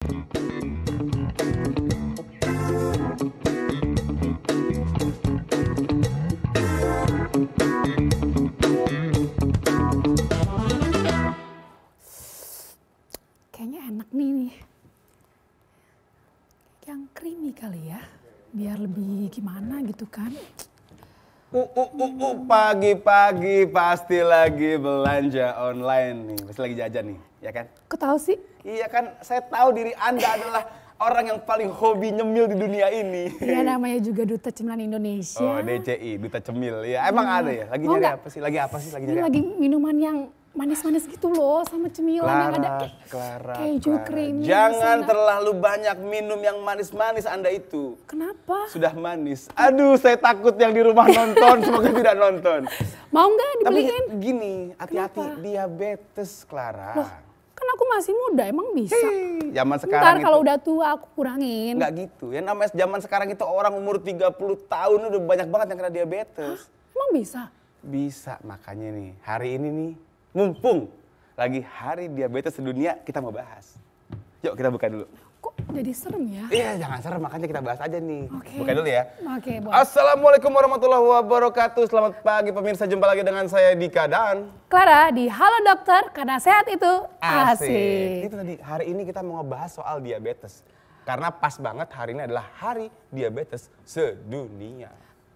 Kayaknya enak nih. Yang creamy kali ya. Biar lebih gimana gitu kan. Pagi-pagi pasti lagi belanja online nih. Pasti lagi jajan nih, ya kan? Kok tahu sih? Iya kan, saya tahu diri Anda adalah orang yang paling hobi nyemil di dunia ini. Iya namanya juga Duta Cemilan Indonesia. Oh DCI, Duta Cemil. Ya emang ada ya? Lagi Mau nyari nggak? apa sih? Lagi apa sih? Lagi Ini nyari apa? lagi minuman yang manis-manis gitu loh sama cemilan yang ada Clara, keju Clara. creamy. Jangan sana. terlalu banyak minum yang manis-manis Anda itu. Kenapa? Sudah manis. Aduh, saya takut yang di rumah nonton, semoga tidak nonton. Mau nggak Tapi dibeliin? gini, hati-hati Kenapa? diabetes, Clara. Loh, kan aku masih muda, emang bisa. Zaman Ntar sekarang kalau itu udah tua aku kurangin. nggak gitu. Yang namanya zaman sekarang itu orang umur 30 tahun udah banyak banget yang kena diabetes. Emang bisa? Bisa, makanya nih, hari ini nih, mumpung lagi hari diabetes sedunia, kita mau bahas. Yuk kita buka dulu. Kok jadi serem ya? Iya, jangan serem, makanya kita bahas aja nih. Oke. Buka dulu ya. Oke, boleh. Assalamualaikum warahmatullahi wabarakatuh. Selamat pagi pemirsa, jumpa lagi dengan saya Dika dan Clara di Halo Dokter, karena sehat itu asik. Itu tadi, hari ini kita mau ngebahas soal diabetes. Karena pas banget hari ini adalah hari diabetes sedunia.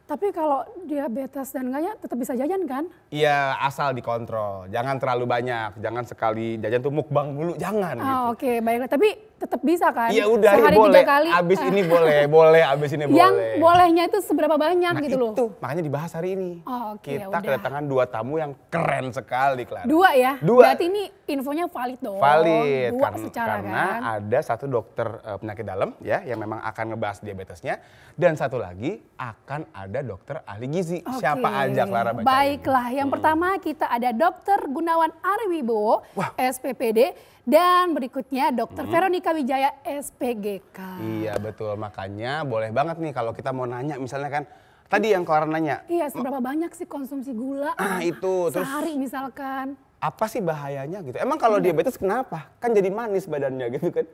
Tapi kalau diabetes dan enggaknya tetap bisa jajan kan? Iya, asal dikontrol. Jangan terlalu banyak. Jangan sekali jajan tuh mukbang dulu, jangan gitu. Oke, baiklah. Tapi tetap bisa kan? Iya udah, sehari boleh. 3 kali. Abis ini boleh, abis ini boleh. Yang bolehnya itu seberapa banyak Nah gitu loh? itu, makanya dibahas hari ini. Oh, oke, Kita udah. kedatangan 2 tamu yang keren sekali, Clara. 2 ya? 2. Berarti ini infonya valid dong. Valid, 2 secara karena kan? ada satu dokter penyakit dalam ya yang memang akan ngebahas diabetesnya. Dan satu lagi akan ada dokter ahli gizi. Oke. Siapa aja, Clara, bacain. Baiklah, yang pertama kita ada Dr. Gunawan Ariwibowo, Wah. SPPD. Dan berikutnya Dr. Veronica Wijaya, SPGK. Iya betul, makanya boleh banget nih kalau kita mau nanya misalnya kan. Tadi yang Clara nanya, Iya, seberapa banyak sih konsumsi gula? itu terus Sehari misalkan. apa sih bahayanya gitu? Emang kalau diabetes kenapa? Kan jadi manis badannya gitu kan?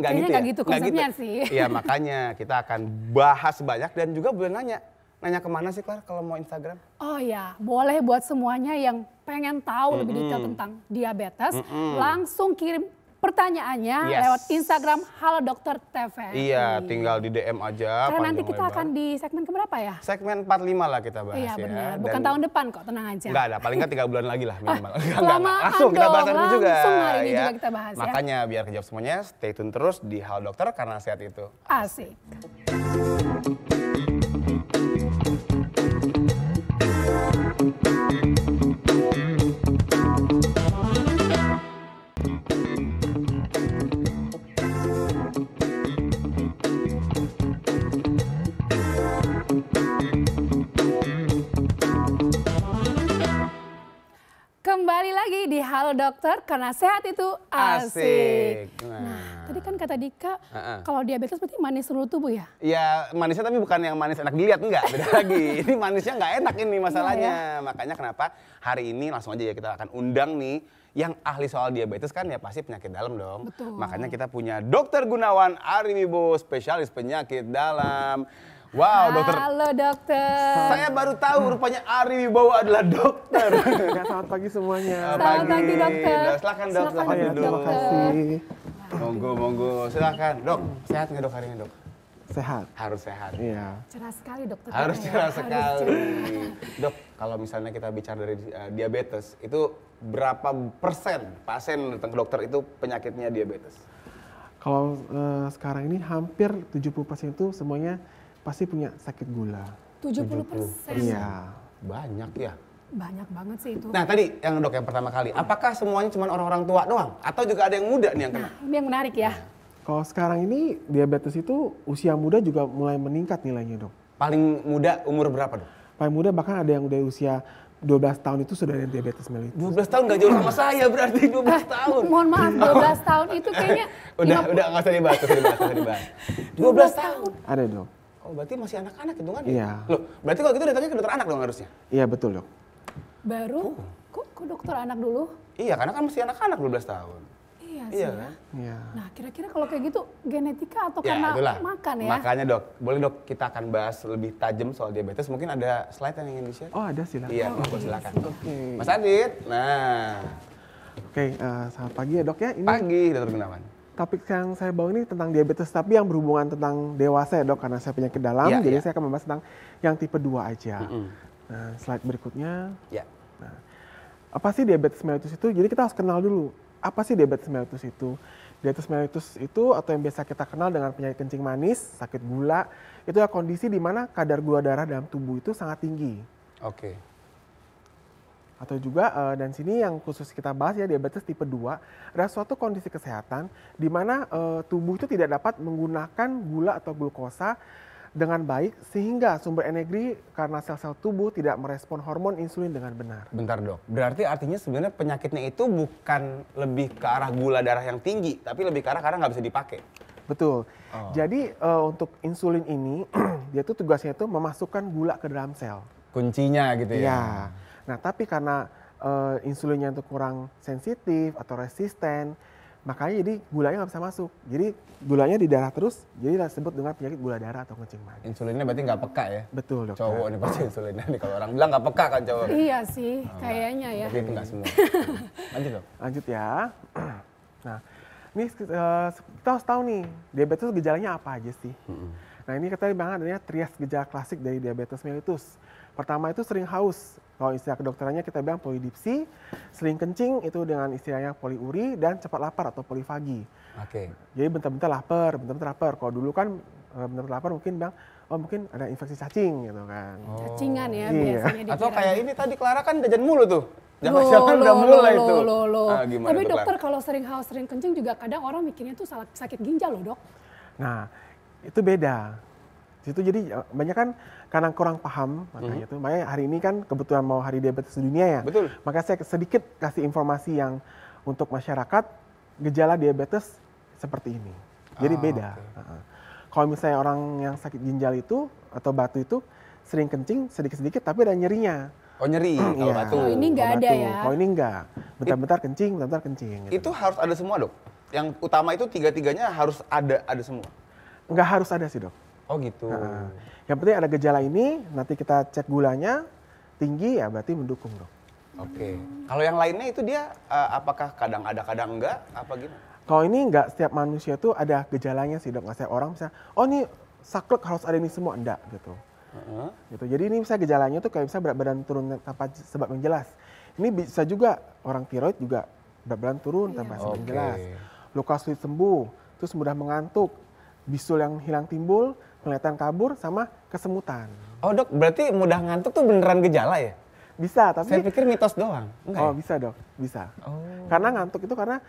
Kayaknya nggak gitu konsepnya sih. Iya makanya kita akan bahas banyak dan juga boleh nanya. Nanya kemana sih Clara kalau mau Instagram? Oh ya, boleh buat semuanya yang pengen tahu lebih detail tentang diabetes, langsung kirim pertanyaannya Yes. lewat Instagram Halo Dokter TVRI. Iya, tinggal di DM aja. Karena nanti panjang kita lebar. akan di segmen keberapa ya? Segmen 45 lah kita bahas Iya ya. benar, bukan Dan tahun depan kok, tenang aja. Enggak ada, paling nggak 3 bulan lagi lah minimal. Enggak, kelamaan langsung kita bahas hari ini dong, juga. langsung hari ini ya. juga kita bahas ya. Makanya biar kejawab semuanya, stay tune terus di Halo Dokter karena sehat itu. Asik. Kembali lagi di Halo Dokter, karena sehat itu asik. Nah, tadi kan kata Dika, kalau diabetes berarti manis seluruh tubuh ya? Iya manisnya tapi bukan yang manis enak dilihat, enggak, beda lagi. Ini manisnya nggak enak ini masalahnya. Makanya kenapa hari ini langsung aja ya kita akan undang nih yang ahli soal diabetes kan ya pasti penyakit dalam dong. Betul. Makanya kita punya Dr. Gunawan Ariwibowo, spesialis penyakit dalam. Wow, dokter. Halo dokter. Saya baru tahu rupanya Ariwibowo adalah dokter. Ya, selamat pagi semuanya. Selamat pagi, dokter. Silakan dok, silakan Silakan, duduk. Terima kasih. Monggo, silakan dok. Sehat nggak dok hari ini dok? Sehat. Harus sehat. Iya. Cerah sekali dokter. Harus kita ya. cerah Harus sekali. cerah. Dok, kalau misalnya kita bicara dari diabetes, itu berapa persen pasien datang ke dokter itu penyakitnya diabetes? Kalau sekarang ini hampir 70% itu semuanya pasti punya sakit gula. 70%. Iya. Banyak ya. Banyak banget sih itu. Nah tadi yang dok yang pertama kali, apakah semuanya cuma orang-orang tua doang? Atau juga ada yang muda nih yang kena? Ini yang menarik ya. Kalau sekarang ini diabetes itu usia muda juga mulai meningkat nilainya dok. Paling muda umur berapa dok? Paling muda bahkan ada yang udah usia 12 tahun itu sudah ada diabetes mellitus. 12 tahun gak jauh sama saya berarti 12 tahun. Mohon maaf, 12 tahun itu kayaknya Udah nggak usah dibahas, nggak usah dibahas. 12 tahun. Ada dok. Oh berarti masih anak-anak hitungannya? Iya. Loh berarti kalau gitu datangnya ke dokter anak dong harusnya? Iya betul dok. baru kok dokter anak dulu? Iya karena kan masih anak-anak 12 tahun. Iya sih Iya ya. kan? Iya. Nah kira-kira kalau kayak gitu genetika atau Ya, karena itulah. makan ya? Makanya dok, boleh dok kita akan bahas lebih tajam soal diabetes. Mungkin ada slide yang ingin di-share? Oh ada silakan. Iya, silakan. Oke. Mas Adit, nah Oke, selamat pagi ya dok ya. Ini pagi Dr. Gunawan. topik yang saya bawa ini tentang diabetes, tapi yang berhubungan tentang dewasa ya dok, karena saya penyakit dalam, Iya, jadi iya. saya akan membahas tentang yang tipe 2 aja. Mm-mm. Nah, slide berikutnya. Ya, Apa sih diabetes mellitus itu? Jadi kita harus kenal dulu, apa sih diabetes mellitus itu? Diabetes mellitus itu atau yang biasa kita kenal dengan penyakit kencing manis, sakit gula, itu adalah kondisi di mana kadar gula darah dalam tubuh itu sangat tinggi. oke. Atau juga dan sini yang khusus kita bahas ya diabetes tipe 2 adalah suatu kondisi kesehatan di mana tubuh itu tidak dapat menggunakan gula atau glukosa dengan baik sehingga sumber energi karena sel-sel tubuh tidak merespon hormon insulin dengan benar. Bentar dok, berarti artinya sebenarnya penyakitnya itu bukan lebih ke arah gula darah yang tinggi, tapi lebih ke arah karena nggak bisa dipakai. Betul. Oh. Jadi untuk insulin ini dia tuh tugasnya itu memasukkan gula ke dalam sel. Kuncinya gitu ya? Iya. Nah, tapi karena insulinnya itu kurang sensitif atau resisten, makanya jadi gulanya nggak bisa masuk. Jadi gulanya di darah terus, jadi disebut dengan penyakit gula darah atau kencing manis. Insulinnya berarti nggak peka ya? Betul, dokter. Cowok nih pasti insulinnya nih, kalau orang bilang nggak peka kan cowok. Iya sih, kayaknya ya. Tapi itu nggak semua. Lanjut dok. Lanjut ya. Nah, ini kita harus tahu nih, diabetes gejalanya apa aja sih? Nah, ini kita bilang adanya trias gejala klasik dari diabetes mellitus. Pertama itu sering haus. Kalau istilah kedokterannya kita bilang polidipsi, sering kencing itu dengan istilahnya poliuri, dan cepat lapar atau polifagi. Oke. Jadi bentar-bentar lapar, bentar-bentar lapar. Kalau dulu kan bentar-bentar lapar mungkin bilang, oh mungkin ada infeksi cacing gitu kan. Cacingan ya Iya. biasanya Atau dikira. kayak ini tadi Clara kan jajan mulu tuh. Loh, Jangan-jangan udah loh, mulai loh, tuh. loh. Ah, gimana Tapi tuh, dokter Clara? kalau sering haus, sering kencing juga kadang orang mikirnya tuh sakit ginjal loh dok. Nah, itu beda. Itu jadi banyak kan karena kurang paham makanya itu. Makanya hari ini kan kebetulan mau hari diabetes dunia ya. Betul. Maka saya sedikit kasih informasi yang untuk masyarakat gejala diabetes seperti ini. Jadi beda. Kalau misalnya orang yang sakit ginjal itu atau batu itu sering kencing sedikit-sedikit tapi ada nyerinya. Oh nyeri kalau Iya. batu. Kalau ini nggak Kalau ada batu. ya. Kalau ini enggak. Bentar-bentar kencing, bentar-bentar kencing. Gitu. Itu harus ada semua dok? Yang utama itu tiga-tiganya harus ada semua? Enggak harus ada sih dok. Oh gitu. Yang penting ada gejala ini, nanti kita cek gulanya tinggi ya berarti mendukung dok. Oke. Kalau yang lainnya itu dia apakah kadang ada kadang enggak? Apa gimana? Kalau ini enggak setiap manusia tuh ada gejalanya sih dok. Nggak setiap orang bisa, oh ini saklek harus ada ini semua, enggak gitu. Gitu. Jadi ini bisa gejalanya tuh kayak bisa berat badan turun tanpa sebab yang jelas. Ini bisa juga orang tiroid juga berat badan turun tanpa sebab yang Oke. jelas. Luka sulit sembuh, terus mudah mengantuk, bisul yang hilang timbul, penglihatan kabur, sama kesemutan. Oh dok, berarti mudah ngantuk tuh beneran gejala ya? Bisa, tapi Saya pikir mitos doang. Enggak oh ya? bisa dok, bisa. Oh. Karena ngantuk itu karena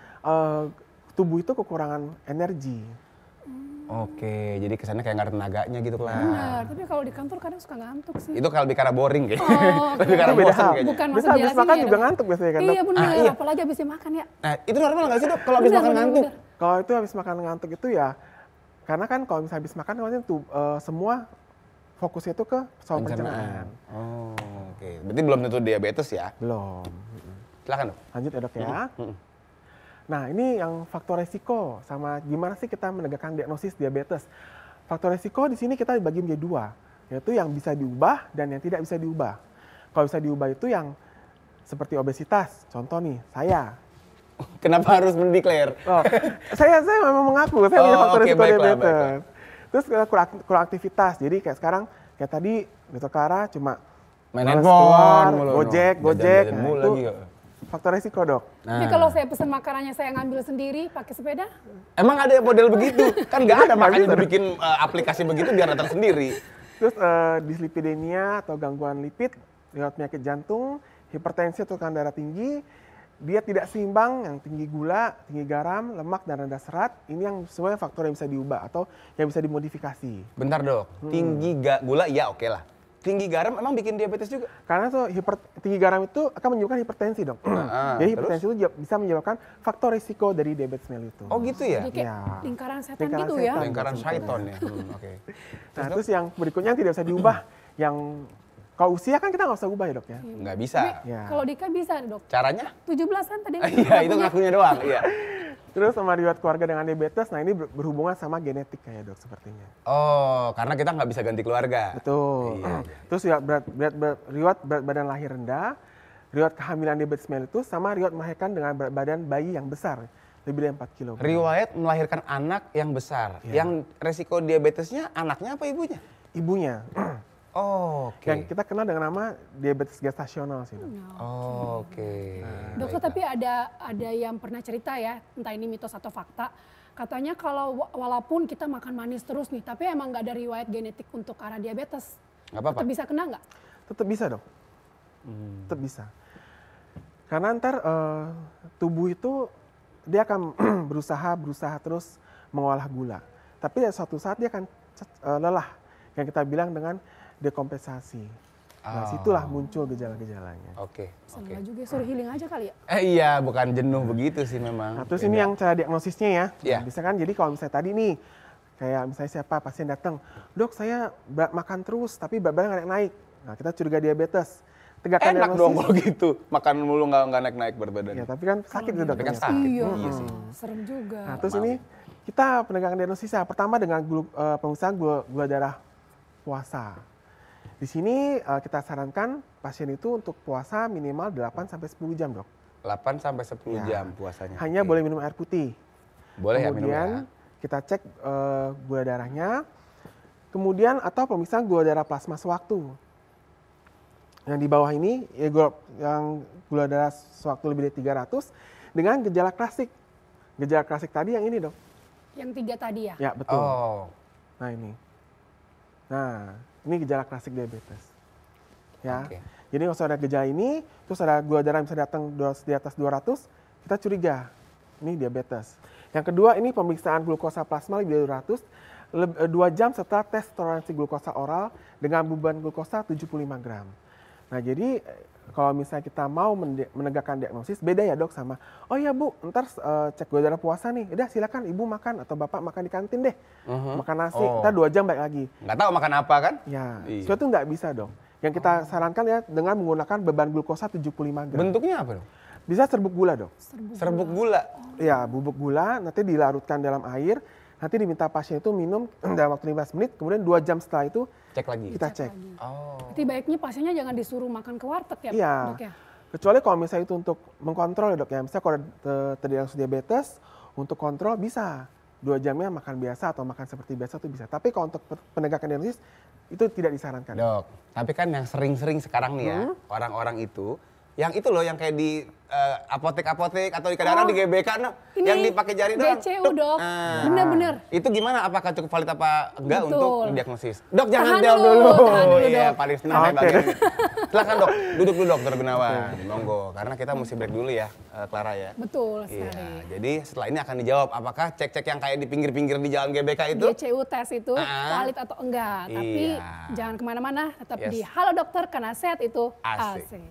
tubuh itu kekurangan energi. Oke, jadi kesannya kayak nggak ada tenaganya gitu lah. Benar, tapi kalau di kantor kadang suka ngantuk sih. Itu kalau lebih karena boring kayaknya. Oh, oke. Lebih karena Itu beda bosan hal. kayaknya. Bukan Bisa maksud habis jelasin makan ya, juga dok. ngantuk biasanya kan dok. Iya benar, iya. apalagi habis makan ya. Nah, itu normal nggak sih dok kalau habis makan ngantuk? Kalau itu habis makan ngantuk itu ya, karena kan kalau misalnya habis makan kemarin tuh semua fokusnya itu ke soal pencernaan. Oh, oke. Berarti belum tentu diabetes ya? Belum. Silakan dok. Lanjut ya dok ya. Nah ini yang faktor resiko sama gimana sih kita menegakkan diagnosis diabetes. Faktor resiko di sini kita dibagi menjadi dua, yaitu yang bisa diubah dan yang tidak bisa diubah. Kalau bisa diubah itu yang seperti obesitas, contoh nih saya. Kenapa harus mendeklar? Oh, saya memang mengaku saya punya faktor oke, resiko baiklah, diabetes. baiklah. Terus kurang aktivitas, jadi kayak sekarang kayak tadi Dr. Clara cuma Main males handphone keluar, mulu, gojek, no. gojek, Jajan-jajan nah, mulu itu lagi, ya. faktor resiko dok. Tapi kalau saya pesan makanannya saya ngambil sendiri pakai sepeda, Emang ada model begitu? Kan nggak ada, makanya bisa. dibikin aplikasi begitu biar datang sendiri. Terus dislipidemia atau gangguan lipid lewat penyakit jantung, hipertensi atau tekanan darah tinggi, dia tidak seimbang, yang tinggi gula, tinggi garam, lemak, dan rendah serat, ini yang semuanya faktor yang bisa diubah atau yang bisa dimodifikasi. Bentar dok, tinggi gula ya oke lah. Tinggi garam emang bikin diabetes juga? Karena tuh tinggi garam itu akan menyebabkan hipertensi dong. Jadi hipertensi itu bisa menyebabkan faktor risiko dari diabetes mellitus. Oh gitu ya? jadi kayak Ya. lingkaran setan Lingkaran gitu setan. ya. Lingkaran syaiton ya? Oke. Nah terus yang berikutnya yang tidak bisa diubah, yang kalau usia kan kita nggak usah ubah ya dok ya. Nggak bisa. Ya. Kalau Dika bisa dok, Caranya? 17-an tadi. Iya, itu ngakunya doang. Iya. Terus sama riwayat keluarga dengan diabetes, nah ini berhubungan sama genetik kayak dok sepertinya. Oh, karena kita nggak bisa ganti keluarga. Betul. Iya. Terus riwayat berat badan lahir rendah, riwayat kehamilan diabetes mellitus, sama riwayat melahirkan dengan berat badan bayi yang besar, lebih dari 4 kg. Riwayat melahirkan anak yang besar, yang resiko diabetesnya anaknya apa ibunya? Ibunya. Oh, oke. Yang kita kenal dengan nama diabetes gestasional sih dok. Oh, oke. Dokter, tapi ada yang pernah cerita ya, entah ini mitos atau fakta, katanya kalau walaupun kita makan manis terus nih, tapi emang nggak ada riwayat genetik untuk arah diabetes, Nggak apa-apa? tetap bisa kena nggak? Tetap bisa dok. Tetap bisa. Karena ntar tubuh itu dia akan berusaha terus mengolah gula. Tapi suatu saat dia akan lelah, yang kita bilang dengan dekompensasi. Nah, situlah muncul gejala-gejalanya. Oke. Salah juga, suruh healing aja kali ya? Iya, bukan jenuh begitu sih memang. Nah, terus ini yang cara diagnosisnya ya. Iya. Nah, bisa kan, jadi kalau misalnya tadi nih, kayak misalnya siapa pasien datang, dok saya makan terus tapi berat badan nggak naik. Nah, kita curiga diabetes. Tegakkan Enak diagnosis. dong kalau gitu, makan mulu nggak naik berat badan. Ya, tapi kan sakit itu dok. Tapi kan ternyata. sakit. Iya, Iya sih. serem juga. Nah, terus ini kita penegakan diagnosisnya. Pertama dengan pemeriksaan gula darah puasa. Di sini kita sarankan pasien itu untuk puasa minimal 8-10 jam dok. 8 sampai 10 Ya. jam puasanya. Hanya Oke. boleh minum air putih. Boleh ya minum Kemudian ya. kita cek gula darahnya. Kemudian atau pemeriksaan gula darah plasma sewaktu. Yang di bawah ini ya yang gula darah sewaktu lebih dari 300 dengan gejala klasik. Gejala klasik tadi yang ini dok. Yang 3 tadi ya? Ya betul. Oh, Nah ini. Nah ini gejala klasik diabetes. Ya. Oke. Jadi kalau ada gejala ini, terus ada gula darah yang bisa datang di atas 200, kita curiga ini diabetes. Yang kedua ini pemeriksaan glukosa plasma lebih dari 200, 2 jam setelah tes toleransi glukosa oral dengan beban glukosa 75 gram. Nah jadi kalau misalnya kita mau menegakkan diagnosis, beda ya dok sama, oh ya bu, ntar cek gula darah puasa nih, udah silakan ibu makan atau bapak makan di kantin deh, makan nasi, ntar 2 jam balik lagi. nggak tahu makan apa kan? Ya, Iya. itu nggak bisa dong. Yang kita sarankan ya dengan menggunakan beban glukosa 75 gram. Bentuknya apa dong? Bisa serbuk gula dok. Serbuk gula. Ya, bubuk gula nanti dilarutkan dalam air, nanti diminta pasien itu minum dalam waktu 15 menit, kemudian 2 jam setelah itu Cek lagi. kita cek. Oh. Berarti baiknya pasiennya jangan disuruh makan ke warteg ya, Iya. dok ya? Kecuali kalau misalnya itu untuk mengkontrol ya dok ya, misalnya kalau terdiagnosis diabetes, untuk kontrol bisa 2 jamnya makan biasa atau makan seperti biasa itu bisa. Tapi kalau untuk penegakan diagnosis itu tidak disarankan. Dok, tapi kan yang sering-sering sekarang nih ya, orang-orang itu, yang itu loh yang kayak di apotek-apotek atau di kadang-kadang di GBK, no, Ini yang dipakai jari doang. DCU dok, Ah. bener-bener. Itu gimana? Apakah cukup valid apa enggak Betul. untuk diagnosis? Dok jangan Tahan jawab dulu, dulu. tahan dulu, Iya, Dok. paling senang saya Oke. bagian ini. Silakan dok, duduk dulu Dokter Gunawan. Monggo, karena kita mesti break dulu ya, Clara ya. Betul Iya, sekali. jadi setelah ini akan dijawab apakah cek-cek yang kayak di pinggir-pinggir di jalan GBK itu DCU tes itu valid atau enggak, tapi Iya. jangan kemana-mana, tetap Yes. di Halo Dokter karena sehat itu Asik. asik.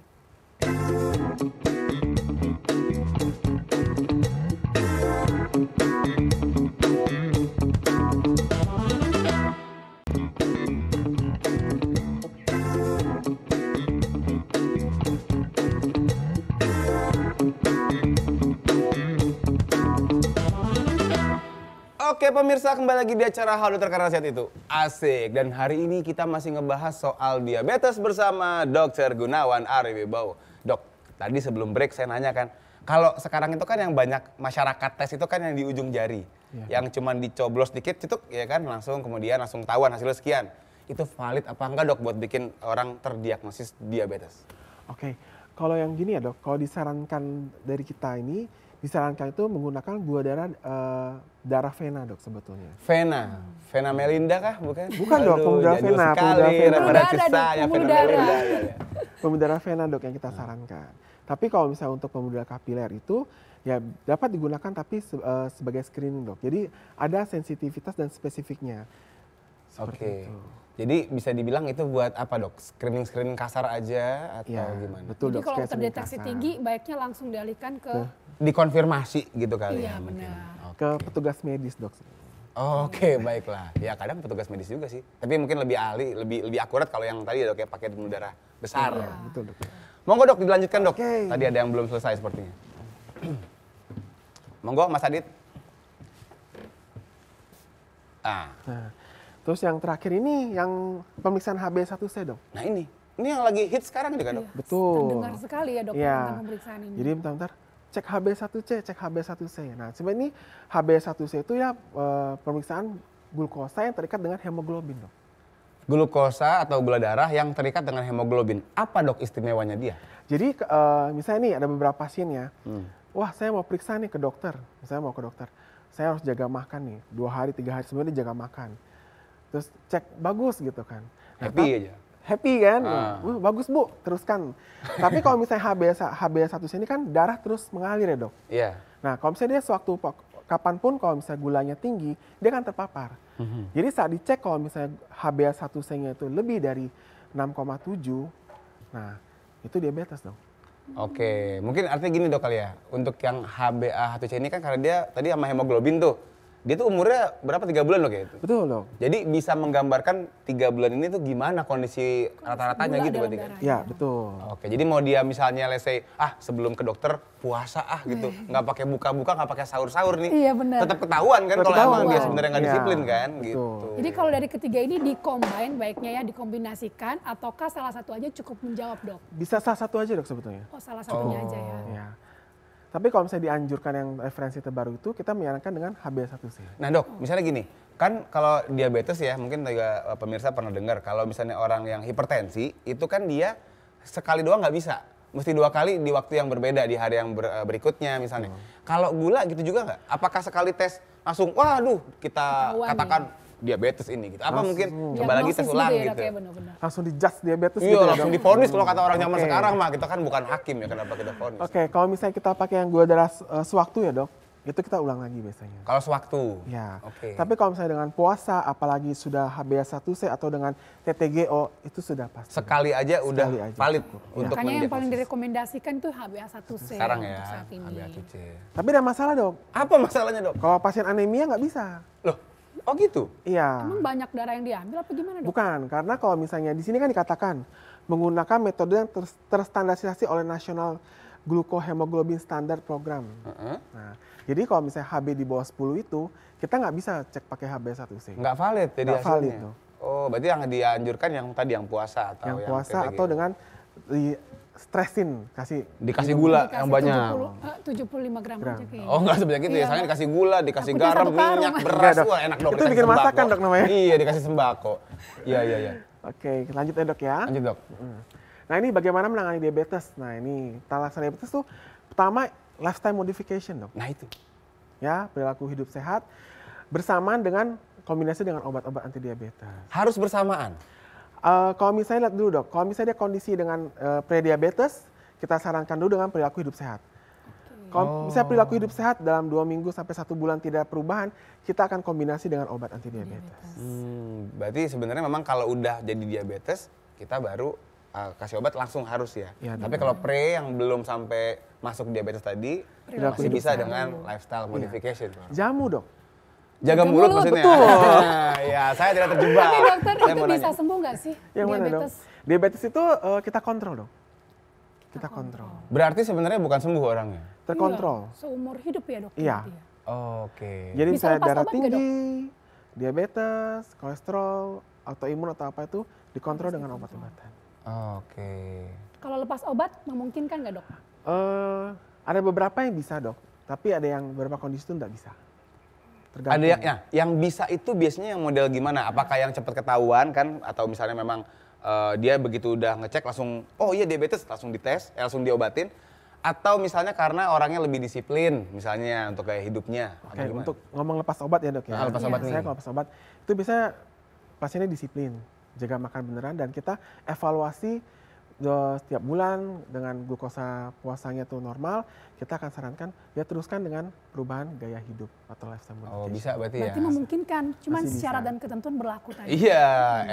Oke pemirsa, kembali lagi di acara Halo Dokter karena sehat itu asik. Dan hari ini kita masih ngebahas soal diabetes bersama Dr. Gunawan Ari Wibowo. Dok, tadi sebelum break saya nanya kan, kalau sekarang itu kan yang banyak masyarakat tes itu kan yang di ujung jari. Yang cuman dicoblos dikit, cetuk ya kan langsung kemudian langsung tahuan hasilnya sekian. Itu valid apa enggak dok buat bikin orang terdiagnosis diabetes? Oke, kalau yang gini ya dok, kalau disarankan dari kita ini, disarankan itu menggunakan gula darah vena dok sebetulnya. Vena Melinda kah bukan? Bukan, dok, Aduh, pembuluh darah jadul vena, sekali pembuluh darah vena. referensi Pembuluh darah, saya, Dok, Vena pembuluh darah. Melinda. Iya, iya. Pembuluh darah vena dok yang kita sarankan. Tapi kalau misalnya untuk pembuluh darah kapiler itu ya dapat digunakan tapi sebagai screening dok. Jadi ada sensitivitas dan spesifiknya. Seperti Oke. itu. Jadi bisa dibilang itu buat apa dok? Screening kasar aja atau Ya, gimana? betul Jadi dok. kalau screening terdeteksi kasar. tinggi, baiknya langsung dialihkan ke Dikonfirmasi gitu kali Iya, ya mungkin. benar. Ke petugas medis dok. Oke, baiklah. Ya kadang petugas medis juga sih. Tapi mungkin lebih ahli, lebih akurat kalau yang tadi ya dok ya pakai pembuluh darah besar. Ya, betul dok. Monggo dok dilanjutkan dok. Oke. Tadi ada yang belum selesai sepertinya. Monggo Mas Adit. Nah, terus yang terakhir ini yang pemeriksaan HbA1c dok. Nah ini yang lagi hit sekarang juga dok. Betul. Terdengar sekali ya dok Iya. tentang pemeriksaan ini. Jadi bentar-bentar cek HbA1c, cek HbA1c. Nah sebenarnya ini HbA1c itu ya pemeriksaan glukosa yang terikat dengan hemoglobin dok. Glukosa atau gula darah yang terikat dengan hemoglobin. Apa dok istimewanya dia? Jadi misalnya nih ada beberapa pasien ya, wah saya mau periksa nih ke dokter, misalnya mau ke dokter, saya harus jaga makan nih, 2 hari, 3 hari sebelumnya dijaga makan. Terus cek bagus gitu kan. Nah, Happy aja. Happy kan, bagus bu, teruskan. Tapi kalau misalnya HbA1c ini kan darah terus mengalir ya dok. Iya. Nah kalau misalnya dia sewaktu kapanpun kalau misalnya gulanya tinggi, dia akan terpapar. Jadi saat dicek kalau misalnya HbA1c-nya itu lebih dari 6,7, nah itu diabetes dong. Oke, mungkin artinya gini dok kali ya. Untuk yang HbA1c ini kan karena dia tadi sama hemoglobin tuh. Dia tuh umurnya berapa? 3 bulan dok ya itu? Betul dong. Jadi bisa menggambarkan 3 bulan ini tuh gimana kondisi rata-ratanya Gula gitu dalam berarti kan? darah. Ya betul. Oke, jadi mau dia misalnya let's say, sebelum ke dokter puasa gitu. Nggak pakai buka-buka, nggak pakai sahur-sahur nih. Iya, benar. Tetap ketahuan kan Tetap kalau emang ketahuan. dia sebenarnya nggak Iya, disiplin kan betul. gitu. Jadi kalau dari ketiga ini dikombin baiknya ya dikombinasikan ataukah salah satu aja cukup menjawab dok? Bisa salah satu aja dok sebetulnya. Oh salah satunya aja ya. Ya. Tapi kalau misalnya dianjurkan yang referensi terbaru itu, kita menyarankan dengan HbA1c. Nah dok, misalnya gini, kan kalau diabetes ya mungkin juga pemirsa pernah dengar kalau misalnya orang yang hipertensi itu kan dia sekali doang nggak bisa, mesti 2 kali di waktu yang berbeda di hari yang berikutnya misalnya. Kalau gula gitu juga nggak? Apakah sekali tes langsung, waduh kita Ketahuan katakan diabetes ini gitu? Apa Langsung. mungkin coba lagi tes Diagnosis ulang gitu ya, gitu? dok, ya, benar-benar. Langsung di-judge diabetes Iya gitu ya langsung dok? divonis kalau kata orang zaman Oke. sekarang mah, kita kan bukan hakim ya, kenapa kita vonis? Oke, kalau misalnya kita pakai yang gula darah sewaktu ya dok, itu kita ulang lagi biasanya. Kalau sewaktu? Ya. Oke. Tapi kalau misalnya dengan puasa, apalagi sudah HbA1c atau dengan TTGO, itu sudah pasti. Sekali aja udah Sekali aja valid cukup. untuk Makanya yang paling mendiagnosis. direkomendasikan itu HbA1c Sekarang untuk ya, saat ini. HbA1c. Tapi ada masalah dok, Apa masalahnya dok? kalau pasien anemia nggak bisa. Loh, oh gitu? Iya. Emang banyak darah yang diambil apa gimana dok? Bukan, karena kalau misalnya di sini kan dikatakan menggunakan metode yang terstandarisasi oleh National Glucohemoglobin Standard Program. Nah, jadi kalau misalnya HB di bawah 10 itu, kita nggak bisa cek pakai HbA1c. Nggak valid jadi Nggak valid, hasilnya? dok. Oh, berarti yang dianjurkan yang tadi yang puasa atau Yang yang puasa TTG? atau dengan di stresin, kasih dikasih gula Dikasih yang banyak. 75 gram aja kayaknya. Oh enggak sebanyak itu ya, Iya. soalnya dikasih gula, dikasih Takutnya garam, satu karung. minyak, beras, Enggak, Dok. wah enak dong. Itu dikasih bikin sembako. masakan, Dok, namanya. Iya, dikasih sembako. Iya, iya, iya. Oke, lanjut ya dok ya. Lanjut dok. Nah ini bagaimana menangani diabetes. Nah ini tata diabetes tuh pertama lifestyle modification dok. Nah itu. Ya, perilaku hidup sehat bersamaan dengan kombinasi dengan obat-obat anti diabetes. Harus bersamaan. Kalau misalnya lihat dulu dok, kalau misalnya dia kondisi dengan prediabetes, kita sarankan dulu dengan perilaku hidup sehat. Kalau misalnya perilaku hidup sehat dalam 2 minggu sampai 1 bulan tidak perubahan, kita akan kombinasi dengan obat anti diabetes. Berarti sebenarnya memang kalau udah jadi diabetes, kita baru kasih obat langsung harus ya. Iya, Tapi kalau pre yang belum sampai masuk diabetes tadi, Perilaku masih hidup bisa sehat dengan lifestyle modification. Jamu dok. Jaga Jaga mulut mulut, maksudnya. betul. Ya, saya tidak terjebak. Tapi dokter Saya itu mau bisa nanya. sembuh nggak sih Yang mana dok? diabetes? Diabetes itu kita kontrol dok. Kita kontrol. Berarti sebenarnya bukan sembuh orangnya. Terkontrol. Iya, seumur hidup ya dok? Iya. berarti ya? Oke. Jadi Bisa misalnya lepas darah obat nggak, tinggi, diabetes, kolesterol, autoimun atau apa itu dikontrol dengan obat-obatan. Oke. Kalau lepas obat memungkinkan nggak dok? Ada beberapa yang bisa dok, tapi ada yang beberapa kondisi itu nggak bisa. Tergantung. Ada yang bisa itu biasanya yang model gimana? Apakah yang cepat ketahuan kan? Atau misalnya memang dia begitu udah ngecek langsung, oh iya diabetes, langsung dites, langsung diobatin. Atau misalnya karena orangnya lebih disiplin, misalnya untuk gaya hidupnya. Oke, Atau gimana? untuk ngomong lepas obat ya dok ya. Lepas obat nih. Saya kalau lepas obat itu bisa pasiennya disiplin, jaga makan beneran dan kita evaluasi setiap bulan dengan glukosa puasanya tuh normal, kita akan sarankan ya teruskan dengan perubahan gaya hidup atau lifestyle modification. Oh bisa berarti ya? Berarti memungkinkan, cuman Masih bisa. syarat dan ketentuan berlaku tadi. Iya,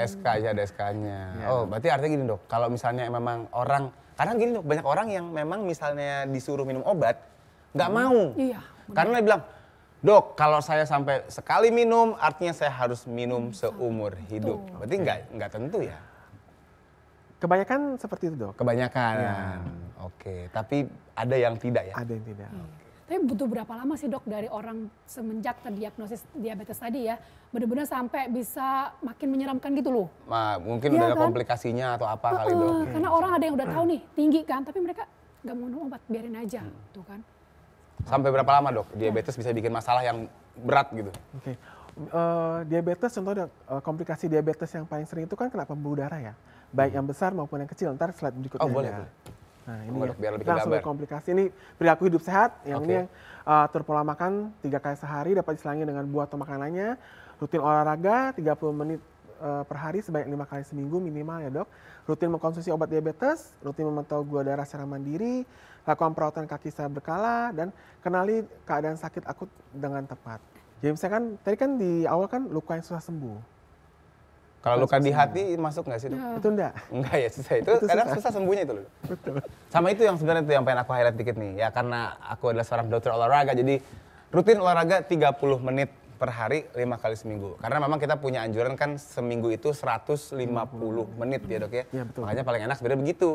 SK aja ada SK-nya. Iya. Oh, berarti artinya gini dok, kalau misalnya memang orang, kadang gini dok, banyak orang yang memang misalnya disuruh minum obat, nggak mau. Iya. Karena dia bilang, dok kalau saya sampai sekali minum, artinya saya harus minum seumur hidup. Berarti nggak tentu ya? Kebanyakan seperti itu dok. Kebanyakan. Iya. Oke, tapi ada yang tidak ya? Ada yang tidak. Tapi butuh berapa lama sih dok dari orang semenjak terdiagnosis diabetes tadi ya, benar-benar sampai bisa makin menyeramkan gitu loh? Mungkin Iya udah ada kan? komplikasinya atau apa kali dok. Karena orang ada yang udah tahu nih tinggi kan, tapi mereka nggak mau minum obat, biarin aja, tuh kan? Sampai berapa lama dok diabetes bisa bikin masalah yang berat gitu? Oke. Diabetes contohnya komplikasi diabetes yang paling sering itu kan kena pembuluh darah ya. Baik yang besar maupun yang kecil. Ntar slide berikutnya. Oh boleh. ya. Nah ini Dok, biar lebih langsung gambar. ke komplikasi. Ini perilaku hidup sehat. Yang Oke. ini yang atur pola makan 3 kali sehari dapat diselangi dengan buah atau makanannya. Rutin olahraga 30 menit per hari sebanyak 5 kali seminggu minimal ya dok. Rutin mengkonsumsi obat diabetes, rutin memantau gula darah secara mandiri, lakukan perawatan kaki secara berkala, dan kenali keadaan sakit akut dengan tepat. Jadi misalkan tadi kan di awal kan luka yang susah sembuh. Kalau luka di hati masuk nggak sih dok? Itu enggak. Enggak ya susah itu kadang susah sembuhnya itu loh. Betul. Sama itu yang sebenarnya itu yang pengen aku highlight dikit nih ya, karena aku adalah seorang dokter olahraga jadi rutin olahraga 30 menit per hari 5 kali seminggu. Karena memang kita punya anjuran kan seminggu itu 150 menit ya dok ya. Iya, betul. Makanya paling enak sebenarnya begitu.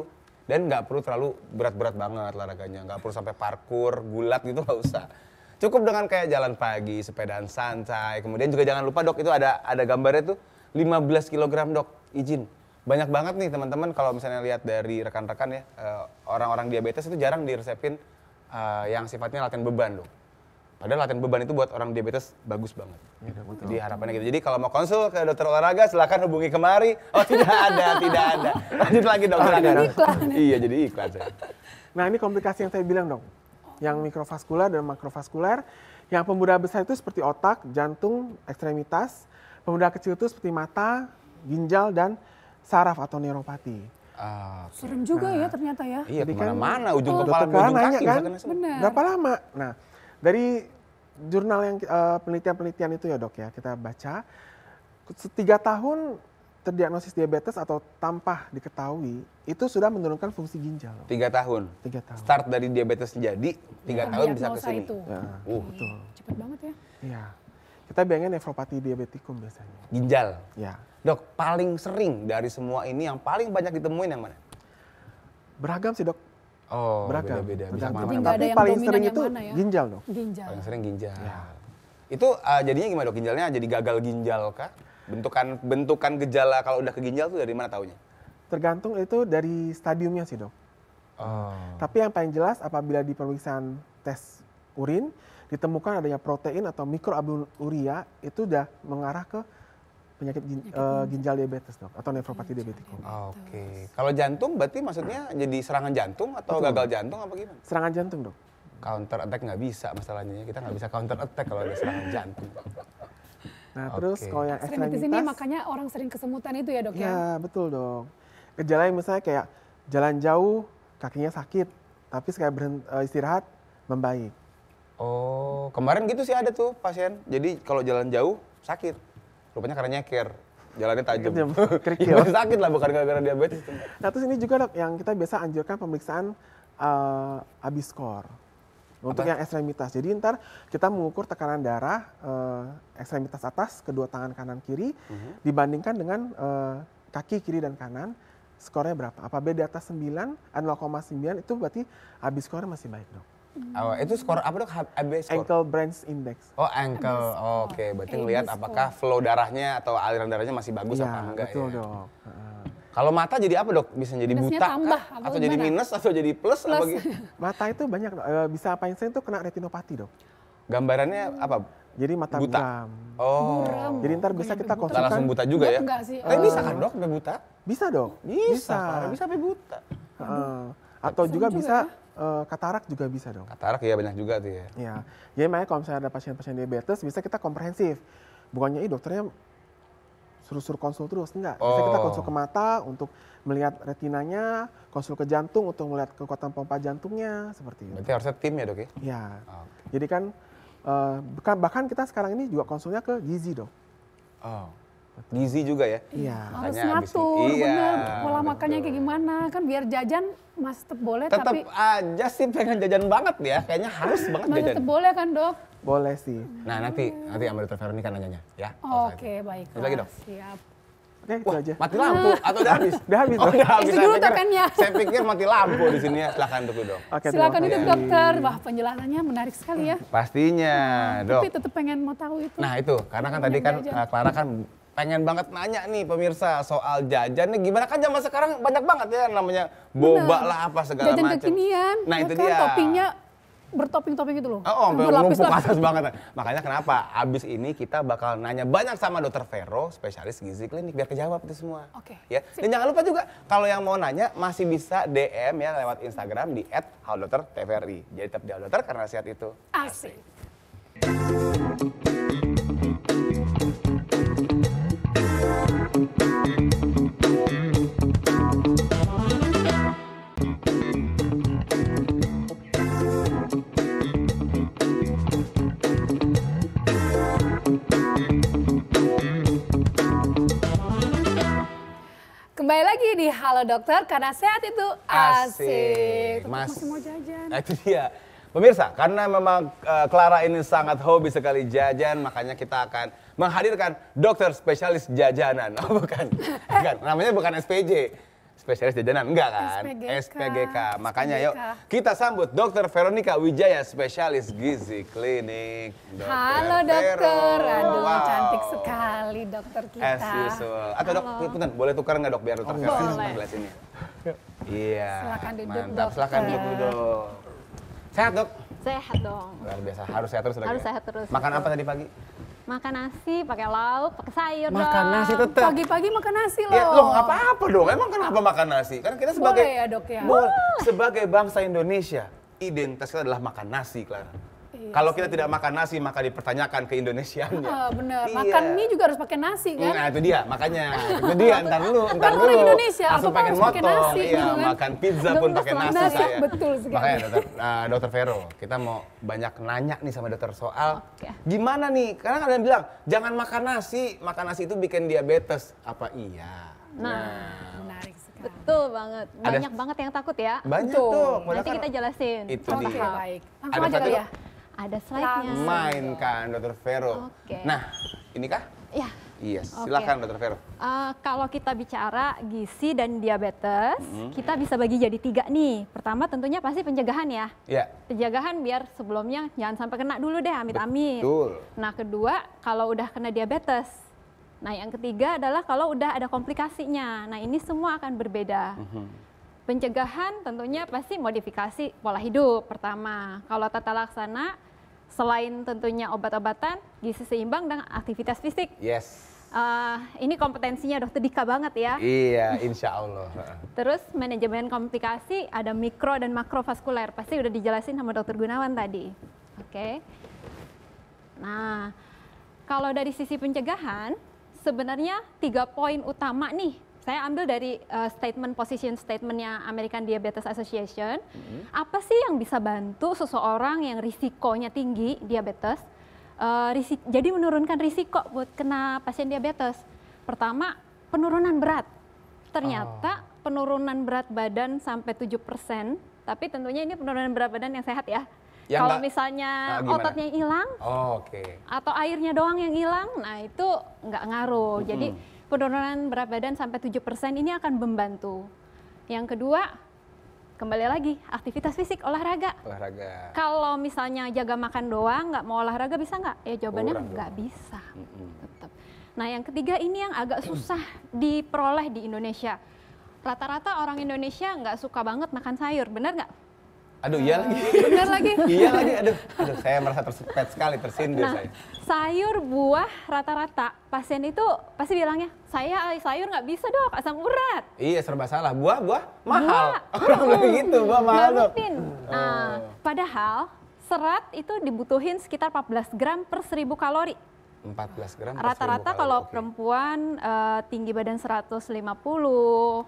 Dan nggak perlu terlalu berat-berat banget olahraganya, nggak perlu sampai parkur, gulat gitu nggak usah. Cukup dengan kayak jalan pagi, sepedaan santai. Kemudian juga jangan lupa dok itu ada gambarnya tuh 15 kg dok, izin. Banyak banget nih teman-teman kalau misalnya lihat dari rekan-rekan ya, orang-orang diabetes itu jarang diresepin yang sifatnya latihan beban dok. Padahal latihan beban itu buat orang diabetes bagus banget. Ya, betul. Jadi harapannya gitu. Jadi kalau mau konsul ke dokter olahraga silakan hubungi kemari. Oh tidak ada. Lanjut lagi dok. silakan. Iya jadi iklan saya. Nah ini komplikasi yang saya bilang dong. Yang mikrovaskular dan makrovaskular. Yang pembuluh besar itu seperti otak, jantung, ekstremitas. Pembuluh kecil itu seperti mata, ginjal, dan saraf atau neuropati. Serem juga ya ternyata ya. Iya Jadi kan kemana-mana ujung kepala dokter ke ujung nanya kaki kan? bisa kena semua. Benar. Berapa lama? Nah, dari jurnal yang penelitian-penelitian itu ya dok ya, kita baca 3 tahun terdiagnosis diabetes atau tanpa diketahui, itu sudah menurunkan fungsi ginjal. 3 tahun. 3 tahun. Start dari diabetes jadi 3 tahun bisa ke Diagnosa sini. itu. Ya, Betul. Cepet banget ya. iya. Kita bilangnya nefropati diabetikum biasanya. Ginjal. Ya. Dok, paling sering dari semua ini yang paling banyak ditemuin yang mana? Beragam sih dok. Oh, Beragam. beda-beda. Bisa Beragam. kemana-mana. Jadi nggak ada Tapi yang paling dominan sering yang itu mana ya? ginjal dok. Ginjal. Paling sering ginjal. Ya. Itu jadinya gimana dok? Ginjalnya jadi gagal ginjal kah? Bentukan gejala kalau udah ke ginjal tuh dari mana taunya? Tergantung itu dari stadiumnya sih dok. Oh. Tapi yang paling jelas apabila di pemeriksaan tes urin ditemukan adanya protein atau mikroalbuminuria itu udah mengarah ke penyakit ginjal diabetes dok atau nefropati diabetikum. Oke. Kalau jantung berarti maksudnya jadi serangan jantung atau Betul. gagal jantung apa gimana? Serangan jantung dok. Counter attack nggak bisa masalahnya ya. Kita nggak bisa counter attack kalau ada serangan jantung. Nah terus Oke. kalau yang Sering di sini ekstremitas, makanya orang sering kesemutan itu ya dok ya. ya betul dong. Gejala yang misalnya kayak jalan jauh, kakinya sakit, tapi sekali istirahat membaik. Oh, kemarin gitu sih ada tuh pasien. Jadi kalau jalan jauh sakit. Rupanya karena nyeker. Jalannya tajam. Tajam, kerikil. Ya, sakit lah bukan gara-gara diabetes. Nah terus ini juga dok yang kita biasa anjurkan pemeriksaan ABI-score untuk Apa? yang ekstremitas. Jadi ntar kita mengukur tekanan darah ekstremitas atas kedua tangan kanan kiri dibandingkan dengan kaki kiri dan kanan. Skornya berapa? Apabila di atas 0,9 itu berarti ABI-score masih baik dok. Oh, itu skor apa dok? AB skor? Ankle branch index. Oh, ankle. Oh, oke, berarti ngelihat AB apakah flow darahnya atau aliran darahnya masih bagus Iya apa enggak betul ya. dok. Kalau mata jadi apa dok? Bisa jadi Minusnya buta tambah, kah? apa Atau jadi gimana? minus atau jadi plus, apa Plus. gitu? Mata itu banyak dok. Bisa paling sering tuh kena retinopati dok. Gambarannya apa? Jadi mata Buta. buram. Oh. Buram. Jadi ntar bisa Kayak kita buta. Nggak langsung konsultan. buta juga ya? Enggak sih. Tapi bisa kan dok sampai buta? Bisa dok. Bisa. Bisa sampai buta. Atau juga juga bisa katarak juga bisa dong. Katarak ya banyak juga tuh ya. Ya, jadi makanya kalau misalnya ada pasien-pasien diabetes bisa kita komprehensif. Bukannya dokternya suruh-suruh konsul terus, enggak. Bisa kita konsul ke mata untuk melihat retinanya, konsul ke jantung untuk melihat kekuatan pompa jantungnya, seperti itu. Berarti harusnya tim ya dok ya? Ya, Oke. jadi kan bahkan kita sekarang ini juga konsulnya ke gizi dok. Oh. Gizi juga ya? Iya. Harus Makanya abis ngatur, ini- iya, bener. Pola betul. makannya kayak gimana kan biar jajan masih tetap boleh Tetap tapi aja sih pengen jajan banget ya. Kayaknya harus banget masih jajan. tetap boleh kan dok? Boleh sih. Nah nanti sama dokter Veronica nanyanya ya. Oke baik. Lanjut lagi, Dok. Siap. Oke, itu aja. Mati lampu atau udah habis? Udah habis, Oh, Dok. udah habis. Isi dulu tepennya. Saya pikir mati lampu di sini ya. Silakan duduk dong. Oke, Silakan terima duduk kasih. dokter. Wah penjelasannya menarik sekali ya. Pastinya, Dok. Tapi tetap pengen mau tahu itu. Nah itu, karena kan tadi kan Jajan. Clara kan pengen banget nanya nih pemirsa soal jajan nih gimana kan zaman sekarang banyak banget ya namanya boba Bener. lah apa segala Jajan macam. kekinian. Nah ya itu kan, dia. Toppingnya bertopping-topping gitu loh. Oh, sampai Berlapis-lapis. menumpuk atas banget. Makanya kenapa? Abis ini kita bakal nanya banyak sama Dokter Vero, spesialis gizi klinik, biar kejawab itu semua. Oke, Ya. Dan jangan lupa juga, kalau yang mau nanya masih bisa DM ya lewat Instagram di @haldoktertvri. Jadi tetap di Halo Dokter karena sehat itu. Asik. Kembali lagi di Halo Dokter karena sehat itu asik. Tetap Mas. masih mau jajan. Nah itu dia. Pemirsa, karena memang Clara ini sangat hobi sekali jajan, makanya kita akan menghadirkan dokter spesialis jajanan. Oh bukan, bukan. Namanya bukan SPJ. Spesialis jajanan, enggak kan? SPGK. Makanya yuk kita sambut Dokter Veronica Wijaya, spesialis gizi klinik. Halo dokter, aduh cantik sekali dokter kita. As usual. Atau dok, punten, boleh tukar nggak dok biar dokter Vero boleh. yang sebelah sini. Iya. Silakan duduk, Mantap, dokter. silakan duduk dok. Sehat dok? Sehat dong. Luar biasa, harus sehat terus dok. Harus ya? sehat terus, Makan betul. apa tadi pagi? Makan nasi, pakai lauk, pakai sayur dong. Makan nasi tetap. Pagi-pagi makan nasi loh. Ya, loh nggak apa-apa dong. Emang kenapa makan nasi? Kan kita sebagai Boleh ya, Dok, ya? Boleh. Sebagai bangsa Indonesia, identitas kita adalah makan nasi, Clara. Iya Kalau kita tidak makan nasi, maka dipertanyakan keindonesiaannya. Ah, bener, Iya. makan mie juga harus pakai nasi kan? Nah itu dia, makanya. Itu dia, ntar dulu. orang Indonesia, Langsung apa-apa pengen harus pakai motong. nasi, Iya, gitu kan. makan pizza pun Gemes pakai banget. nasi Nasi, saya. betul sekali. Makanya dokter Vero, kita mau banyak nanya nih sama dokter soal Oke. gimana nih, karena kalian bilang jangan makan nasi itu bikin diabetes. Apa iya? Nah, Menarik sekali. betul banget. Banyak banget yang takut ya. Banyak Betul. tuh. padahal Nanti kan kita jelasin. Itu Oke, dia. baik. Langsung Ada aja satu, kali Dok? ya. Ada slide-nya. Mainkan dokter Vero. Oke. Nah, inikah? Ya. Iya, Oke. silakan dokter Vero. Kalau kita bicara gizi dan diabetes, kita bisa bagi jadi 3 nih. Pertama tentunya pasti pencegahan ya. Iya. Pencegahan biar sebelumnya jangan sampai kena dulu deh, amit-amit. Betul. Nah kedua, kalau udah kena diabetes. Nah yang ketiga adalah kalau udah ada komplikasinya. Nah ini semua akan berbeda. Pencegahan tentunya pasti modifikasi pola hidup pertama. Kalau tata laksana, selain tentunya obat-obatan, gizi seimbang dan aktivitas fisik. Yes. Ini kompetensinya Dokter Dika banget ya. Iya, insya Allah. Terus manajemen komplikasi ada mikro dan makrovaskuler. Pasti udah dijelasin sama Dokter Gunawan tadi. Oke. Nah, kalau dari sisi pencegahan, sebenarnya 3 poin utama nih. Saya ambil dari position statementnya American Diabetes Association. Apa sih yang bisa bantu seseorang yang risikonya tinggi diabetes? Jadi menurunkan risiko buat kena pasien diabetes. Pertama, penurunan berat. Ternyata penurunan berat badan sampai 7%, tapi tentunya ini penurunan berat badan yang sehat ya. Yang Kalau nggak- misalnya gimana? ototnya hilang Oh, oke. atau airnya doang yang hilang, nah itu nggak ngaruh. Jadi penurunan berat badan sampai 7% ini akan membantu. Yang kedua, kembali lagi aktivitas fisik, olahraga. Olahraga. Kalau misalnya jaga makan doang, nggak mau olahraga bisa nggak? Ya jawabannya Kurang nggak dong. bisa. Tetap. Nah yang ketiga ini yang agak susah diperoleh di Indonesia. Rata-rata orang Indonesia nggak suka banget makan sayur, benar nggak? Aduh, iya lagi. Bener lagi. Iya lagi, aduh, saya merasa tersepet sekali, tersindir Nah, saya. sayur, buah, rata-rata pasien itu pasti bilangnya, saya sayur nggak bisa dok, asam urat. Iya, serba salah. Buah mahal. Buah. Orang bilang gitu, buah mahal Nggak dok. rutin. Nah, padahal serat itu dibutuhin sekitar 14 gram per 1000 kalori. 14 gram per 1000 Rata-rata kalori, kalau oke. perempuan tinggi badan 150,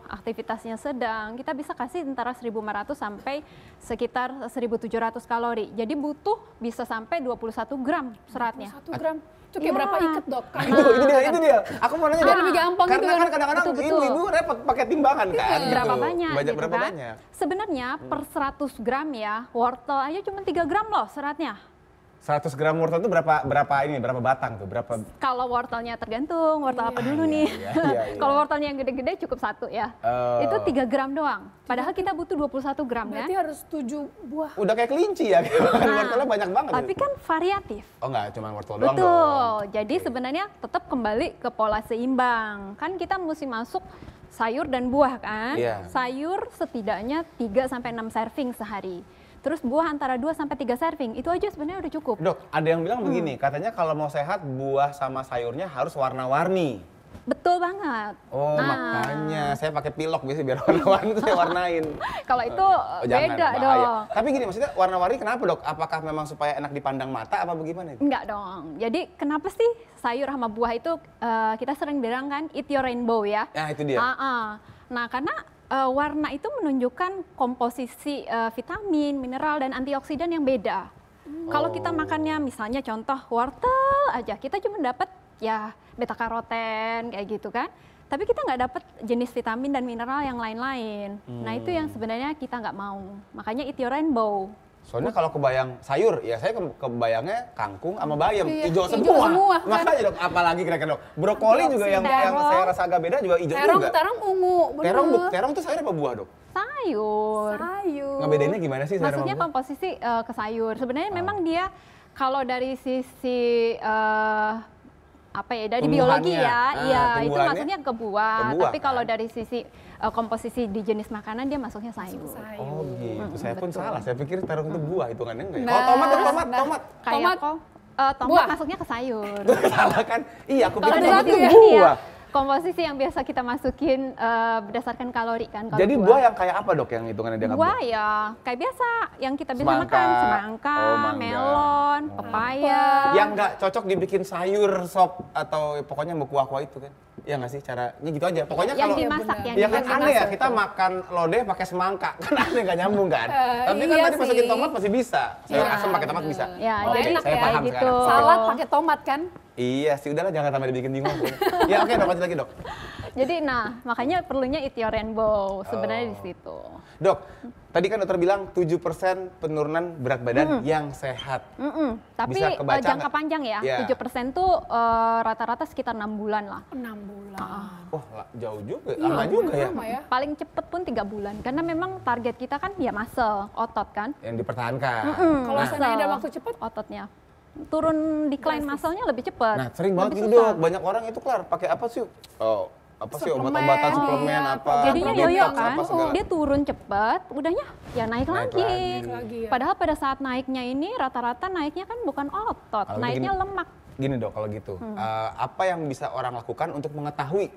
aktivitasnya sedang, kita bisa kasih antara 1.500 sampai sekitar 1.700 kalori. Jadi butuh bisa sampai 21 gram seratnya. 1 gram. Itu kayak Iya. berapa ikat dok? Nah, itu dia. Aku mau nanya Biar dok. lebih gampang Karena gitu kan kan. kadang-kadang Betul-betul. ibu repot pakai timbangan kan. Berapa gitu. banyak Banyak gitu berapa kan? banyak? Sebenarnya per 100 gram ya, wortel aja cuma 3 gram loh seratnya. 100 gram wortel itu berapa batang tuh? Berapa? Kalau wortelnya tergantung, wortel apa dulu nih. Iya. Kalau wortelnya yang gede-gede cukup 1 ya. Itu 3 gram doang. Padahal kita butuh 21 gram Berarti kan. harus 7 buah. Udah kayak kelinci ya, wortelnya banyak banget. Tapi kan variatif. Oh nggak, cuma wortel doang dong. Betul. Jadi sebenarnya tetap kembali ke pola seimbang. Kan kita mesti masuk sayur dan buah kan. Iya. Sayur setidaknya 3 sampai 6 serving sehari. Terus buah antara 2 sampai 3 serving. Itu aja sebenarnya udah cukup. Dok, ada yang bilang begini, katanya kalau mau sehat buah sama sayurnya harus warna-warni. Betul banget. Oh, makanya saya pakai pilok biasanya biar warna-warni itu saya warnain. Kalau itu Jangan, beda bahaya. dong. Tapi gini, maksudnya warna-warni kenapa, Dok? Apakah memang supaya enak dipandang mata apa bagaimana itu? Enggak dong. Jadi kenapa sih sayur sama buah itu kita sering bilang kan eat your rainbow ya? Nah, itu dia. Nah, karena warna itu menunjukkan komposisi vitamin, mineral, dan antioksidan yang beda. Kalau kita makannya misalnya contoh wortel aja, kita cuma dapat ya beta karoten kayak gitu kan. Tapi kita nggak dapat jenis vitamin dan mineral yang lain-lain. Nah itu yang sebenarnya kita nggak mau. Makanya eat your rainbow. Soalnya kalau kebayang sayur, ya saya kebayangnya kangkung sama bayam, Iya, hijau hijau semua. semua, kan? Makanya, Dok, apalagi kira-kira, Dok. Brokoli juga yang saya rasa agak beda juga hijau juga. Terong ungu, bener. Terong tuh sayur apa buah, Dok? Sayur. Ngebedainnya gimana sih sayur Maksudnya sama buah? komposisi ke sayur. Sebenarnya memang dia kalau dari sisi apa ya dari biologi ya, iya itu masuknya ke buah. Tapi kalau dari sisi komposisi di jenis makanan dia masuknya sayur. Oh gitu, saya pun salah. Saya pikir terong itu buah hitungannya enggak ya? Nah, Oh tomat. Kayak kok tomat masuknya ke sayur. Salah kan? Iya, aku pikir Kalau tomat satu itu ya, buah. Komposisi yang biasa kita masukin berdasarkan kalori kan. Kalau Jadi buah yang kayak apa, Dok, yang hitungannya dia nggak buah ya kayak biasa yang kita biasa Semangka. makan, semangka, Mangga. melon, pepaya. yang nggak cocok dibikin sayur, sop, atau pokoknya mau kuah-kuah itu kan? Iya nggak sih caranya gitu aja. Pokoknya yang kalau dimasak, yang ya kan dimasak. aneh ya kita makan lodeh pakai semangka kan aneh nggak nyambung kan. Tapi kan iya tadi masukin sih. tomat masih bisa. Sayur Iya. asam pakai tomat bisa. Ya, Oke, jadi saya kayak paham gitu. sekarang. Salad pakai tomat kan? Iya sih, udahlah jangan tambah dibikin bingung. Ya oke, Dok, lanjut lagi, Dok. Jadi nah, makanya perlunya eat your rainbow sebenarnya di situ. Dok, tadi kan dokter bilang 7% penurunan berat badan yang sehat. Tapi Bisa kebaca jangka nggak? panjang ya, Iya. 7% tuh rata-rata sekitar 6 bulan lah. 6 bulan. Wah, jauh juga, Iya, lama juga ya. lama ya. Paling cepet pun 3 bulan, karena memang target kita kan ya muscle, otot kan. Yang dipertahankan. Kalau Muscle, seandainya ada waktu cepat, ototnya. Turun decline muscle-nya lebih cepat. Nah, sering banget lebih gitu, susah. Dok. Banyak orang itu kelar pakai apa sih? Oh, apa sih Suplemen, obat-obatan, suplemen iya, apa? Jadinya detox, yoyo apa kan, segala. dia turun cepat, udahnya ya naik lagi. lagi ya. Padahal pada saat naiknya ini rata-rata naiknya kan bukan otot, Kalau naiknya begini- lemak. Gini, Dok, kalau gitu. Apa yang bisa orang lakukan untuk mengetahui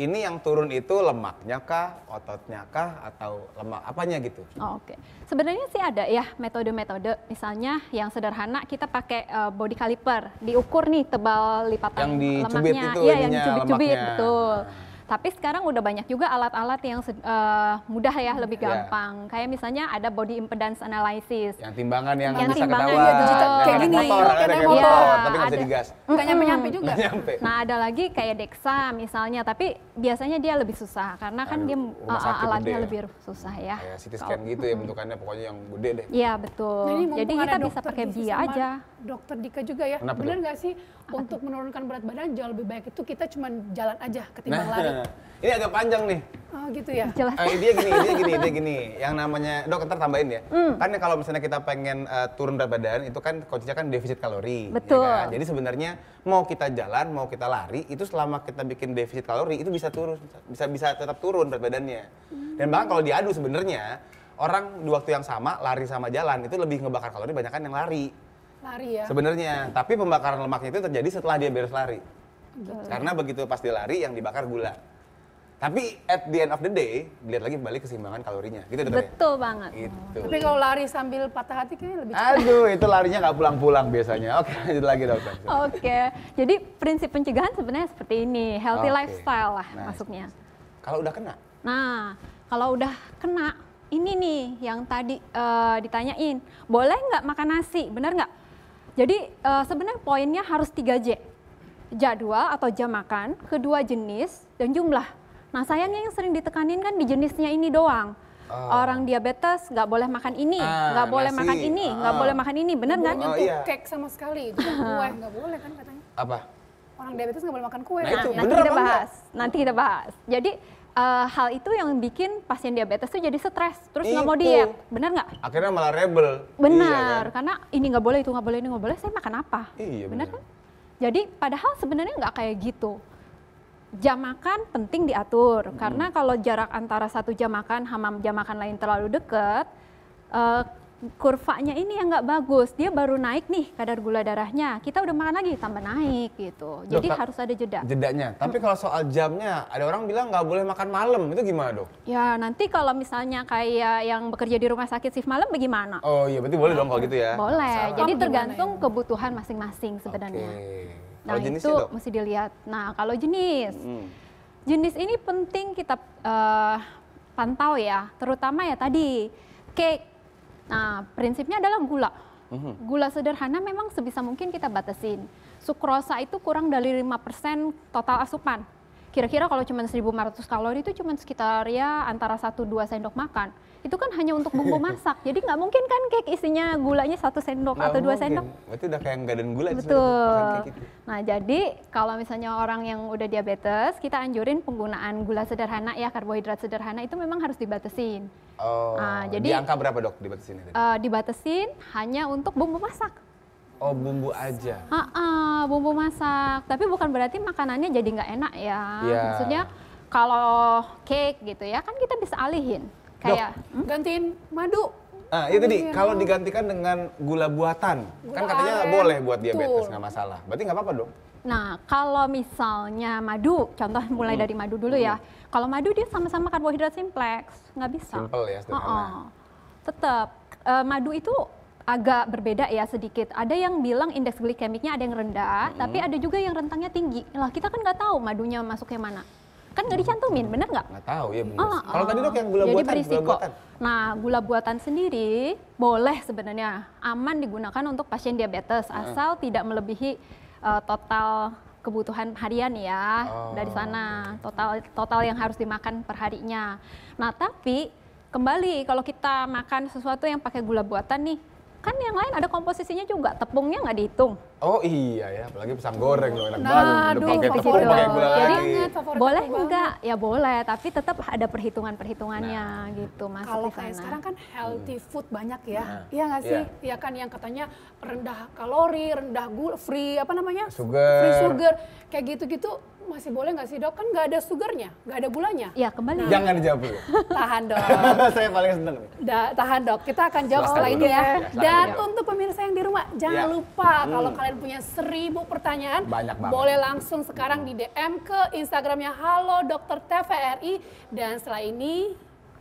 ini yang turun itu lemaknya kah, ototnya kah, atau lemak apanya gitu? Oh, Oke, sebenarnya sih ada ya metode-metode. Misalnya yang sederhana kita pakai body caliper, diukur nih tebal lipatan Yang dicubit lemaknya. itu Iya, yang ininya, dicubit-cubit, lemaknya. betul. Tapi sekarang udah banyak juga alat-alat yang mudah ya, lebih Iya. gampang. Kayak misalnya ada body impedance analysis. Yang timbangan yang, Yang bisa timbangan ketahuan. iya, digital. Yang Kayak naik gini, motor, kayak ada naik kayak motor, motor. tapi nggak bisa Ada. digas. nggak nyampe-nyampe juga. Nggak nyampe. Nah ada lagi kayak DEXA misalnya, tapi biasanya dia lebih susah karena kan Aduh, dia rumah sakit alatnya gede ya. lebih susah ya. Kayak CT scan gitu ya bentukannya, pokoknya yang gede deh. Iya betul. Nah, ini mumpung Jadi ada kita bisa dokter pakai Diki BIA sama aja. Dokter Dika juga ya. Kenapa, Bener Dok? nggak sih untuk menurunkan berat badan jauh lebih baik itu kita cuma jalan aja ketimbang lari. Ini agak panjang nih. Oh gitu ya. Jelas. Dia gini. Yang namanya, Dok, ntar tambahin ya. Kan kalau misalnya kita pengen turun berat badan, itu kan kuncinya kan defisit kalori. ya Betul. kan? Jadi sebenarnya mau kita jalan, mau kita lari, itu selama kita bikin defisit kalori, itu bisa turun, bisa tetap turun berat badannya. Dan bahkan kalau diadu sebenarnya, orang di waktu yang sama, lari sama jalan, itu lebih ngebakar kalori banyak kan yang lari. Lari ya. Sebenarnya, tapi pembakaran lemaknya itu terjadi setelah dia beres lari. Karena begitu pas dia lari, yang dibakar gula. Tapi at the end of the day, dilihat lagi balik keseimbangan kalorinya. Gitu, Dokter ya? Betul banget. Gitu. Tapi kalau lari sambil patah hati kayaknya lebih cepat. Aduh, itu larinya nggak pulang-pulang biasanya. Oke, lanjut lagi, Dokter. Oke, jadi prinsip pencegahan sebenarnya seperti ini, healthy Oke. lifestyle lah Nice. masuknya. Kalau udah kena, Nah, kalau udah kena, ini nih yang tadi ditanyain, boleh nggak makan nasi, benar nggak? Jadi sebenarnya poinnya harus 3J, jadwal atau jam makan, kedua jenis, dan jumlah. Nah sayangnya yang sering ditekanin kan di jenisnya ini doang. Orang diabetes nggak boleh makan ini, nggak boleh nasi. makan ini, nggak boleh makan ini, bener kan? Nggak boleh Oh, iya. tuh cake sama sekali, itu kan kue nggak boleh kan katanya. Apa? Orang diabetes nggak boleh makan kue. Nah, itu katanya. Nanti bener kita apa enggak? bahas. Nanti kita bahas. Jadi hal itu yang bikin pasien diabetes tuh jadi stres, terus nggak mau Itu. diet, bener nggak? Akhirnya malah rebel. Benar, Iya kan? karena ini nggak boleh, itu nggak boleh, ini nggak boleh, saya makan apa? Iya, benar benar. kan? Jadi padahal sebenarnya nggak kayak gitu. Jam makan penting diatur, karena kalau jarak antara satu jam makan sama jam makan lain terlalu dekat, kurvanya ini yang nggak bagus. Dia baru naik nih kadar gula darahnya, kita udah makan lagi tambah naik gitu. Jadi Dok, harus ada jeda. Jedanya. Tapi kalau soal jamnya, ada orang bilang nggak boleh makan malam. Itu gimana, Dok? Ya nanti kalau misalnya kayak yang bekerja di rumah sakit shift malam bagaimana? Oh iya, berarti boleh dong kalau gitu ya. Boleh, Salah. jadi Gimana tergantung ya? kebutuhan masing-masing sebenarnya. Oke. Nah Kalau jenisnya, itu Dok? mesti dilihat. Nah kalau jenis, jenis ini penting kita pantau ya, terutama ya tadi cake. Nah prinsipnya adalah gula. Gula sederhana memang sebisa mungkin kita batasin. Sukrosa itu kurang dari 5% total asupan. Kira-kira kalau cuma 1.500 kalori itu cuma sekitar ya antara 1-2 sendok makan. Itu kan hanya untuk bumbu masak. Jadi nggak mungkin kan cake isinya gulanya 1 sendok Nggak atau 2 mungkin. sendok. Berarti udah kayak nggak ada gula itu sebenarnya, Betul. makan kayak gitu. Nah, jadi kalau misalnya orang yang udah diabetes, kita anjurin penggunaan gula sederhana ya, karbohidrat sederhana itu memang harus dibatasin. Oh, Nah, di jadi- angka berapa, Dok, dibatasin itu? Dibatasin hanya untuk bumbu masak. Oh, bumbu aja. Bumbu masak. Tapi bukan berarti makanannya jadi nggak enak ya. Iya. Maksudnya kalau cake gitu ya, kan kita bisa alihin. Kayak Gantiin madu. Ah, itu tadi, kalau digantikan dengan gula buatan, kan katanya aren. boleh buat diabetes, Betul. nggak masalah. Berarti nggak apa-apa dong? Nah, kalau misalnya madu, contoh mulai dari madu dulu ya. Kalau madu dia sama-sama karbohidrat simplex, nggak bisa. Simple ya, sederhana. Tetap madu itu agak berbeda ya sedikit. Ada yang bilang indeks glikemiknya ada yang rendah, tapi ada juga yang rentangnya tinggi. Lah kita kan nggak tahu madunya masuknya mana. Kan nggak dicantumin, bener nggak? Nggak tahu ya benar. Kalau tadi, Dok, yang gula Jadi buatan, gula berisiko. buatan. Nah, gula buatan sendiri boleh sebenarnya aman digunakan untuk pasien diabetes asal tidak melebihi total kebutuhan harian ya dari sana, total yang harus dimakan per harinya. Nah, tapi kembali kalau kita makan sesuatu yang pakai gula buatan nih, kan yang lain ada komposisinya juga, tepungnya nggak dihitung. Oh iya ya, apalagi pisang goreng loh, enak Nah, banget. Udah aduh, pakai tepung, favorit pakai gula banget. lagi. Jadi, Favorit boleh aku enggak? Ya boleh, tapi tetap ada perhitungan-perhitungannya gitu masuk Kalau di kayak sana. sekarang kan healthy food banyak ya, iya nggak sih? Iya kan yang katanya rendah kalori, rendah gula, free apa namanya? Sugar. Free sugar, kayak gitu-gitu masih boleh nggak sih, Dok? Kan nggak ada sugarnya, nggak ada gulanya. Ya kembali. Jangan dijawab dulu. Tahan dong. Saya paling seneng nih. Tahan dok, kita akan jawab Silakan setelah dulu. ini ya. Ya, Dan silakan. untuk pemirsa yang di rumah, jangan Ya. lupa kalau kalian punya 1000 pertanyaan, Banyak banget. boleh langsung sekarang di DM ke Instagramnya Halo Dokter TVRI. Dan setelah ini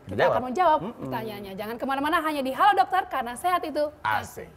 kita Dijawab. akan menjawab pertanyaannya. Jangan kemana-mana, hanya di Halo Dokter karena sehat itu Asik.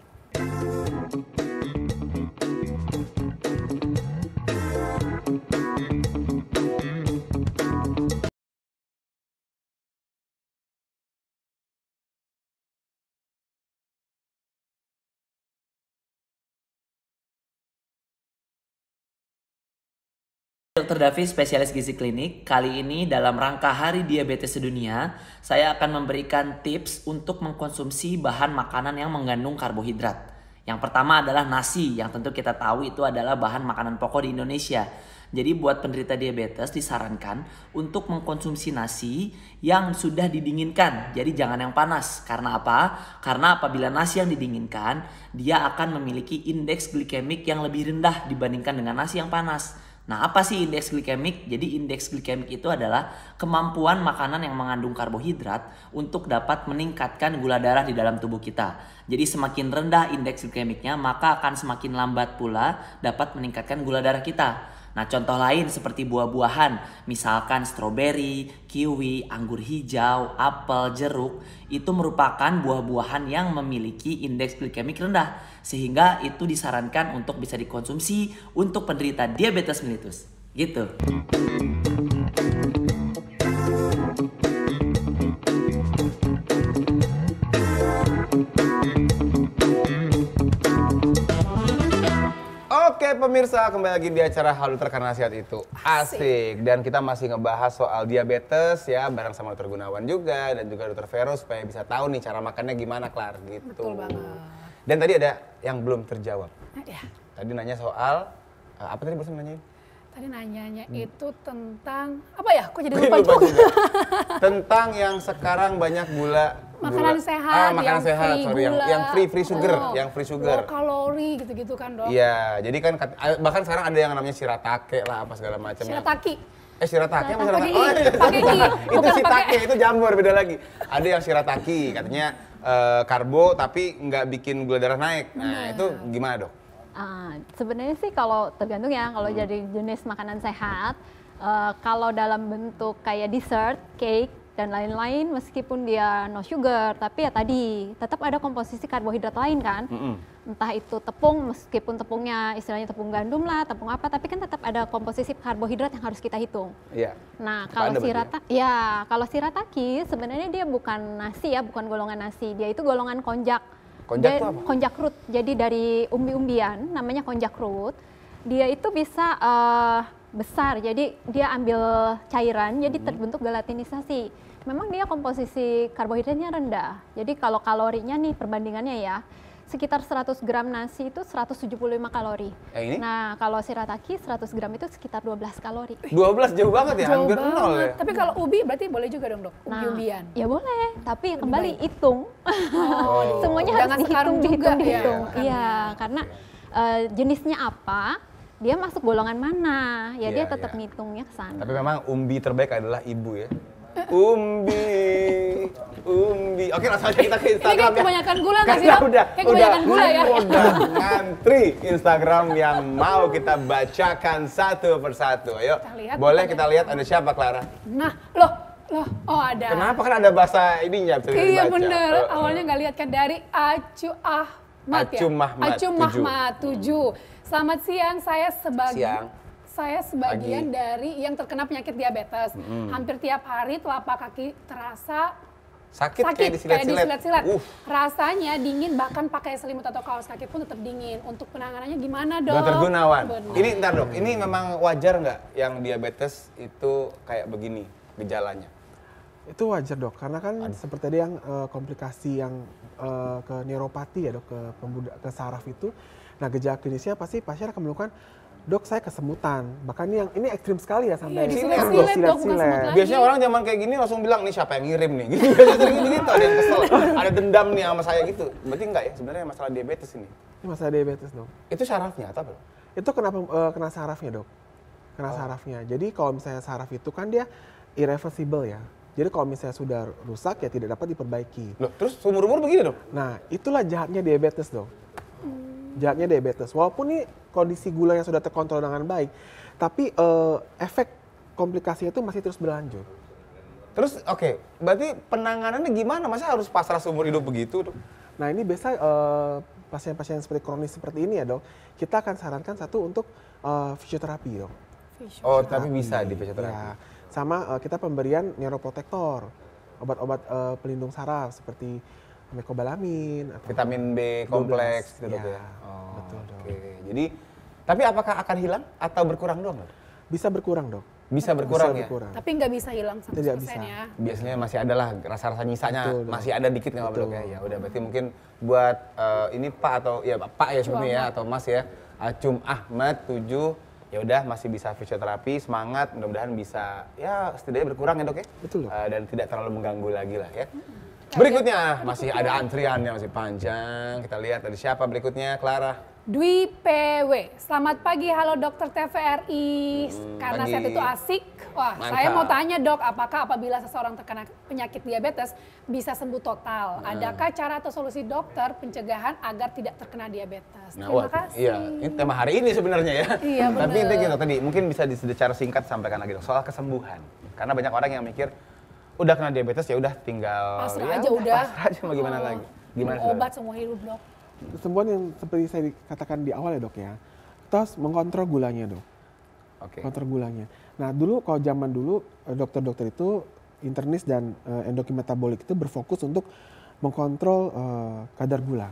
Dr. Davi, spesialis gizi klinik. Kali ini dalam rangka Hari Diabetes Sedunia, saya akan memberikan tips untuk mengkonsumsi bahan makanan yang mengandung karbohidrat. Yang pertama adalah nasi, yang tentu kita tahu itu adalah bahan makanan pokok di Indonesia. Jadi buat penderita diabetes disarankan untuk mengkonsumsi nasi yang sudah didinginkan. Jadi jangan yang panas. Karena apa? Karena apabila nasi yang didinginkan, dia akan memiliki indeks glikemik yang lebih rendah dibandingkan dengan nasi yang panas. Nah, apa sih indeks glikemik? Jadi indeks glikemik itu adalah kemampuan makanan yang mengandung karbohidrat untuk dapat meningkatkan gula darah di dalam tubuh kita. Jadi semakin rendah indeks glikemiknya, maka akan semakin lambat pula dapat meningkatkan gula darah kita. Nah, contoh lain seperti buah-buahan, misalkan stroberi, kiwi, anggur hijau, apel, jeruk, itu merupakan buah-buahan yang memiliki indeks glikemik rendah, sehingga itu disarankan untuk bisa dikonsumsi untuk penderita diabetes mellitus. Gitu. Oke pemirsa, kembali lagi di acara Halo Dokter karena sehat itu asik. Dan kita masih ngebahas soal diabetes ya, bareng sama Dokter Gunawan juga dan juga Dokter Vero supaya bisa tahu nih cara makannya gimana, Klar, gitu. Betul banget. Dan tadi ada yang belum terjawab. Ya. Tadi nanya soal apa tadi barusan nanyain? Tadi nanyanya itu tentang apa ya? Kok jadi lupa juga? Tentang yang sekarang banyak Makanan sehat, makanan yang sehat, free sorry, gula. yang free sugar, yang free sugar. Low kalori gitu-gitu kan, Dok? Iya, jadi kan bahkan sekarang ada yang namanya shiratake lah apa segala macam. Shirataki. Shirataki apa Pakai shirataki? i, pakai i. Itu Bukan shiitake, itu jamur beda lagi. Ada yang shirataki, katanya karbo tapi nggak bikin gula darah naik. Nah, itu gimana, Dok? Sebenarnya sih kalau tergantung ya, kalau jadi jenis makanan sehat, kalau dalam bentuk kayak dessert, cake, dan lain-lain meskipun dia no sugar, tapi ya tadi tetap ada komposisi karbohidrat lain kan. Entah itu tepung, meskipun tepungnya istilahnya tepung gandum lah, tepung apa, tapi kan tetap ada komposisi karbohidrat yang harus kita hitung. Iya. Nah, kalau kalau shirataki sebenarnya dia bukan nasi ya, bukan golongan nasi. Dia itu golongan konjak. Konjak itu apa? Konjak root. Jadi dari umbi-umbian namanya konjak root. Dia itu bisa besar, jadi dia ambil cairan, jadi terbentuk gelatinisasi. Memang dia komposisi karbohidratnya rendah. Jadi kalau kalorinya nih perbandingannya ya, sekitar 100 gram nasi itu 175 kalori. Ini? Nah, kalau shirataki 100 gram itu sekitar 12 kalori. 12 jauh banget ya, Jauh hampir banget. nol ya. Tapi kalau ubi berarti boleh juga dong, Dok? Nah, Ubi-ubian. ya boleh, tapi kembali hitung. Semuanya Jangan harus sekarang dihitung. juga ya. Iya, karena jenisnya apa, dia masuk golongan mana, ya dia Iya, tetap iya. ngitungnya ke sana. Tapi memang umbi terbaik adalah ibu ya. Umbi. Oke, langsung aja kita ke Ini Instagram kayak ya. kebanyakan gula nggak sih, Karena Dok? udah, Kayak kebanyakan gula ya. Udah ngantri Instagram yang mau kita bacakan satu persatu. Ayo, Kita lihat, boleh kita kita lihat ada siapa, Clara? Nah, loh, oh ada. Kenapa kan ada bahasa ininya bisa Iya dibaca? bener, awalnya nggak lihat kan dari Acu Ahmad ya? Acu Mahmad, Acu 7. Mahmad 7. Selamat siang, Siang. Saya sebagian Pagi. dari yang terkena penyakit diabetes. Hampir tiap hari telapak kaki terasa Sakit kayak kayak disilet-silet. disilet-silet. Rasanya dingin, bahkan pakai selimut atau kaos kaki pun tetap dingin. Untuk penanganannya gimana, Dok? Dokter Gunawan, Bener. ini ntar Dok, ini memang wajar nggak yang diabetes itu kayak begini gejalanya? Itu wajar, Dok, karena kan seperti tadi yang komplikasi yang ke neuropati ya, Dok, ke saraf itu. Nah, gejala klinisnya pasti pasien akan melakukan, Dok, saya kesemutan. Bahkan ini ekstrim sekali ya, sampai Iya, disilet-silet, Dok, bukan semut lagi. Biasanya orang zaman kayak gini langsung bilang, nih siapa yang ngirim nih? Gitu, biasanya gitu, ada yang kesel, ada dendam nih sama saya gitu. Berarti enggak ya, sebenarnya masalah diabetes ini? ini masalah diabetes, Dok. Itu sarafnya atau apa? Itu kenapa kena sarafnya, Dok? Kena sarafnya. Jadi kalau misalnya saraf itu kan dia irreversible ya. Jadi kalau misalnya sudah rusak ya tidak dapat diperbaiki. Loh, terus umur-umur begini dong? Nah, itulah jahatnya diabetes, Dok. Jahatnya diabetes. Walaupun ini kondisi gulanya sudah terkontrol dengan baik, tapi efek komplikasinya itu masih terus berlanjut. Terus oke, berarti penanganannya gimana? Masa harus pasrah seumur hidup begitu, Dok? Nah, ini biasa pasien-pasien seperti kronis seperti ini ya, Dok. Kita akan sarankan satu untuk fisioterapi, Dok. Oh, tapi bisa di fisioterapi. Ya, sama kita pemberian neuroprotektor, obat-obat pelindung saraf seperti mecobalamin, atau Vitamin B 12. kompleks gitu, Dok Ya, ya? Oh, betul, Dok. Oke, jadi tapi apakah akan hilang atau berkurang doang, Dok? Bisa berkurang, Dok. Bisa berkurang ya? berkurang. Tapi nggak bisa hilang 100% Tidak bisa. ya. Biasanya masih ada lah rasa-rasa nyisanya, Betul, Dok. masih ada dikit nggak apa-apa, Dok Betul. ya? Ya udah, berarti mungkin buat ini Pak atau ya Pak ya sebelumnya ya, atau Mas ya, Acum Ahmad 7, ya udah masih bisa fisioterapi, semangat, mudah-mudahan bisa ya setidaknya berkurang ya, Dok ya? Betul, Dok. Dan tidak terlalu mengganggu lagi lah ya. Berikutnya masih ada antrian yang masih panjang. Kita lihat ada siapa berikutnya, Clara. Dwi PW, selamat pagi, halo dokter TVRI. Karena pagi. sehat itu asik. Wah, Mantap. saya mau tanya dok, apakah apabila seseorang terkena penyakit diabetes bisa sembuh total? Adakah cara atau solusi dokter pencegahan agar tidak terkena diabetes? Terima kasih. Iya, ini tema hari ini sebenarnya ya. Iya, Tapi bener. intinya gitu tadi, mungkin bisa secara singkat sampaikan lagi dok soal kesembuhan. Karena banyak orang yang mikir udah kena diabetes ya udah tinggal Pasrah ya aja udah. pasrah aja mau gimana lagi. Gimana Obat semua hidup dok. Kesembuhan yang seperti saya katakan di awal ya, Dok ya. Kita harus mengontrol gulanya, Dok. Oke. Kontrol gulanya. Nah, dulu kalau zaman dulu dokter-dokter itu internis dan endokrin metabolik itu berfokus untuk mengkontrol kadar gula.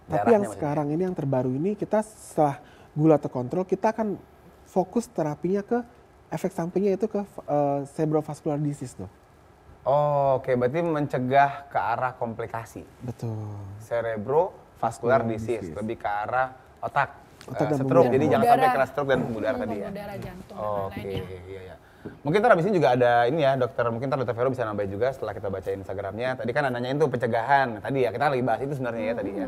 Tapi Darahnya yang maksudnya. sekarang ini yang terbaru ini kita setelah gula terkontrol, kita akan fokus terapinya ke efek sampingnya itu ke cerebrovascular disease tuh. Oh, oke, berarti mencegah ke arah komplikasi. Betul. Cerebrovascular disease, lebih ke arah otak. Otak dan Stroke, pembuluh jadi darah. jangan sampai kena stroke dan pembuluh darah tadi ya. Pembuluh darah, jantung, dan Oke, lain-lainnya. iya. Mungkin ntar abis ini juga ada ini ya dokter, mungkin ntar dokter Vero bisa nambahin juga setelah kita bacain Instagramnya. Tadi kan nanyain tuh pencegahan, tadi ya kita lagi bahas itu sebenarnya ya tadi ya.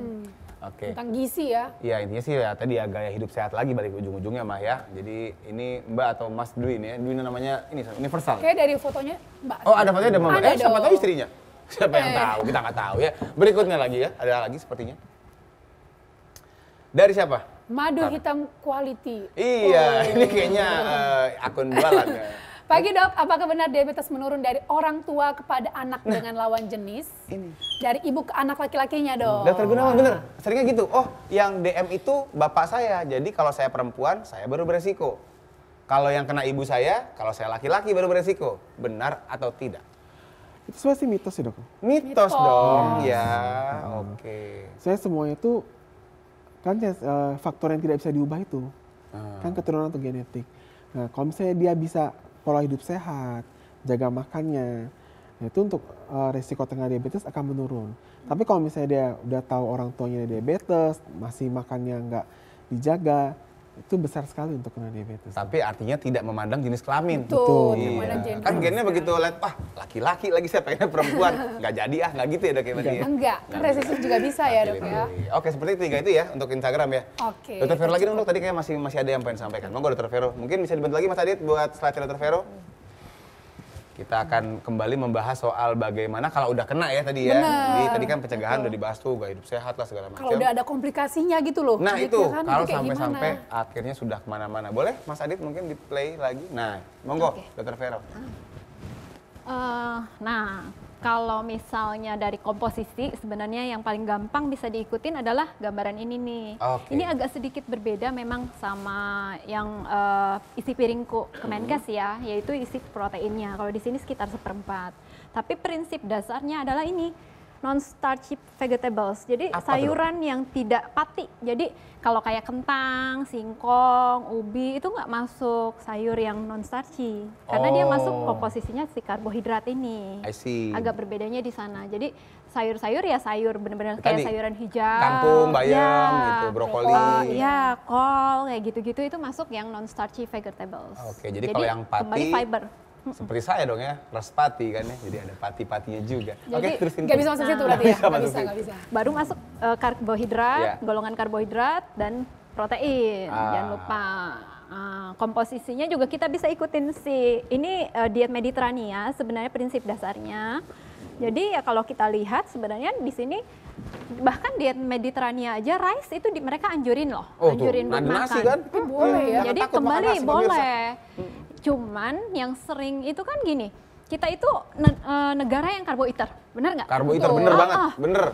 Oke. Tentang gizi ya. Iya intinya sih ya tadi ya gaya hidup sehat lagi balik ujung-ujungnya mah ya. Jadi ini Mbak atau Mas Dwi ini ya, Dwi namanya ini universal. Kayak dari fotonya Mbak. Oh ada fotonya ada Mama. Ada Siapa dong. tahu istrinya? Siapa yang tahu? Kita nggak tahu ya. Berikutnya lagi ya, ada lagi sepertinya. Dari siapa? Madu hitam quality. Iya, ini kayaknya akun jualan ya. Pagi dok, apakah benar diabetes menurun dari orang tua kepada anak dengan lawan jenis? Ini. Dari ibu ke anak laki-lakinya dong. Dokter Gunawan bener, seringnya gitu. Oh, yang DM itu bapak saya. Jadi kalau saya perempuan, saya baru beresiko. Kalau yang kena ibu saya, kalau saya laki-laki baru beresiko. Benar atau tidak? Itu sebenarnya sih mitos sih dok. Mitos dong, ya. Oke. Saya semuanya tuh kan faktor yang tidak bisa diubah itu kan keturunan atau genetik. Nah kalau misalnya dia bisa pola hidup sehat, jaga makannya, nah itu untuk resiko terkena diabetes akan menurun. Tapi kalau misalnya dia udah tahu orang tuanya diabetes, masih makannya nggak dijaga, itu besar sekali untuk kena diabetes. Tapi artinya tidak memandang jenis kelamin. Betul. Iya. Gimana gender. Kan gennya begitu lihat, wah laki-laki lagi saya pengennya perempuan. Nggak jadi ah, nggak gitu ya dok ya berarti ya? Enggak, kan resisten juga bisa ya dok ya. Oke, seperti tiga itu ya untuk Instagram ya. Oke. Dokter Vero lagi dong dok, tadi kayak masih ada yang pengen sampaikan. Monggo Dokter Vero, mungkin bisa dibantu lagi Mas Adit buat slide Dokter Vero. Kita akan kembali membahas soal bagaimana kalau udah kena ya tadi ya. Benar. Jadi tadi kan pencegahan udah dibahas tuh, gaya hidup sehat lah segala macam. Kalau udah ada komplikasinya gitu loh. Nah Adit, itu, ya kan? kalau kayak sampai-sampai gimana? akhirnya sudah kemana-mana. Boleh Mas Adit mungkin di play lagi? Nah, monggo Dokter Vero. Nah, kalau misalnya dari komposisi, sebenarnya yang paling gampang bisa diikutin adalah gambaran ini nih. Oke. Ini agak sedikit berbeda memang sama yang isi piringku Kemenkes ya, yaitu isi proteinnya. Kalau di sini sekitar 1/4. Tapi prinsip dasarnya adalah ini, non-starchy vegetables. Jadi Apa tuh? sayuran yang tidak pati. Jadi kalau kayak kentang, singkong, ubi itu nggak masuk sayur yang non-starchy. Karena dia masuk komposisinya si karbohidrat ini. I see. Agak berbedanya di sana. Jadi sayur-sayur ya sayur benar-benar kayak Tadi, sayuran hijau. kangkung, bayam, ya, gitu, brokoli. ya, kol kayak gitu-gitu itu masuk yang non-starchy vegetables. Oke, jadi kalau yang pati kembali fiber. seperti saya dong ya, ras pati kan ya. Jadi ada pati-patinya juga. Oke, Jadi, terusin. Nggak bisa masuk situ berarti ya? Bisa Nggak masuk bisa, situ. nggak bisa. Baru masuk karbohidrat, Ya. golongan karbohidrat dan protein. Jangan lupa. Komposisinya juga kita bisa ikutin sih. Ini diet Mediterania sebenarnya prinsip dasarnya. Jadi ya kalau kita lihat sebenarnya di sini bahkan diet Mediterania aja rice itu mereka anjurin loh, Oh tuh, anjurin buat ada nasi makan. kan? boleh ya? Jangan Jadi takut makan kembali nasi, pemirsa. boleh. Cuman yang sering itu kan gini, kita itu negara yang karbohidrat, benar nggak? Karbohidrat Betul. bener banget, Ah. bener.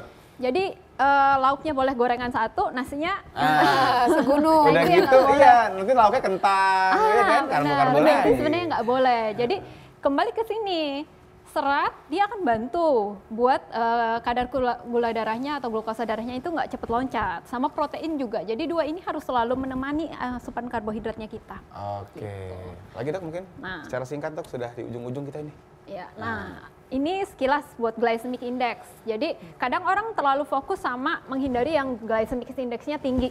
Jadi lauknya boleh gorengan satu, nasinya Segunung. Udah itu yang gitu, nggak boleh. iya. Nanti lauknya kentang, ya kan? Karbo-karbo benar. lagi. Itu sebenarnya nggak boleh. Jadi kembali ke sini, serat dia akan bantu buat kadar gula darahnya atau glukosa darahnya itu nggak cepet loncat. Sama protein juga. Jadi dua ini harus selalu menemani asupan karbohidratnya kita. Oke. Lagi dok mungkin? Nah. Secara singkat dok, sudah di ujung-ujung kita ini. Ya, nah ini sekilas buat glycemic index. Jadi kadang orang terlalu fokus sama menghindari yang glycemic indexnya tinggi.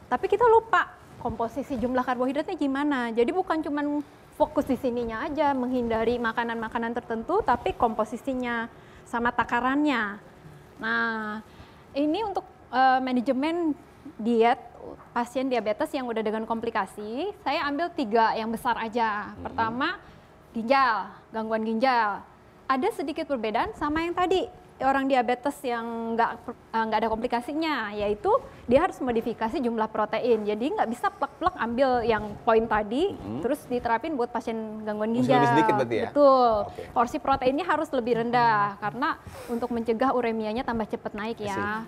Tapi kita lupa komposisi jumlah karbohidratnya gimana. Jadi bukan cuman fokus di sininya aja menghindari makanan-makanan tertentu, tapi komposisinya sama takarannya. Nah, ini untuk manajemen diet pasien diabetes yang udah dengan komplikasi, saya ambil 3 yang besar aja. Pertama, ginjal, gangguan ginjal. Ada sedikit perbedaan sama yang tadi orang diabetes yang nggak ada komplikasinya, yaitu dia harus modifikasi jumlah protein. Jadi nggak bisa plek-plek ambil yang poin tadi, terus diterapin buat pasien gangguan Mesti ginjal. lebih sedikit berarti ya? Betul. Oke. Porsi proteinnya harus lebih rendah karena untuk mencegah uremianya tambah cepat naik ya.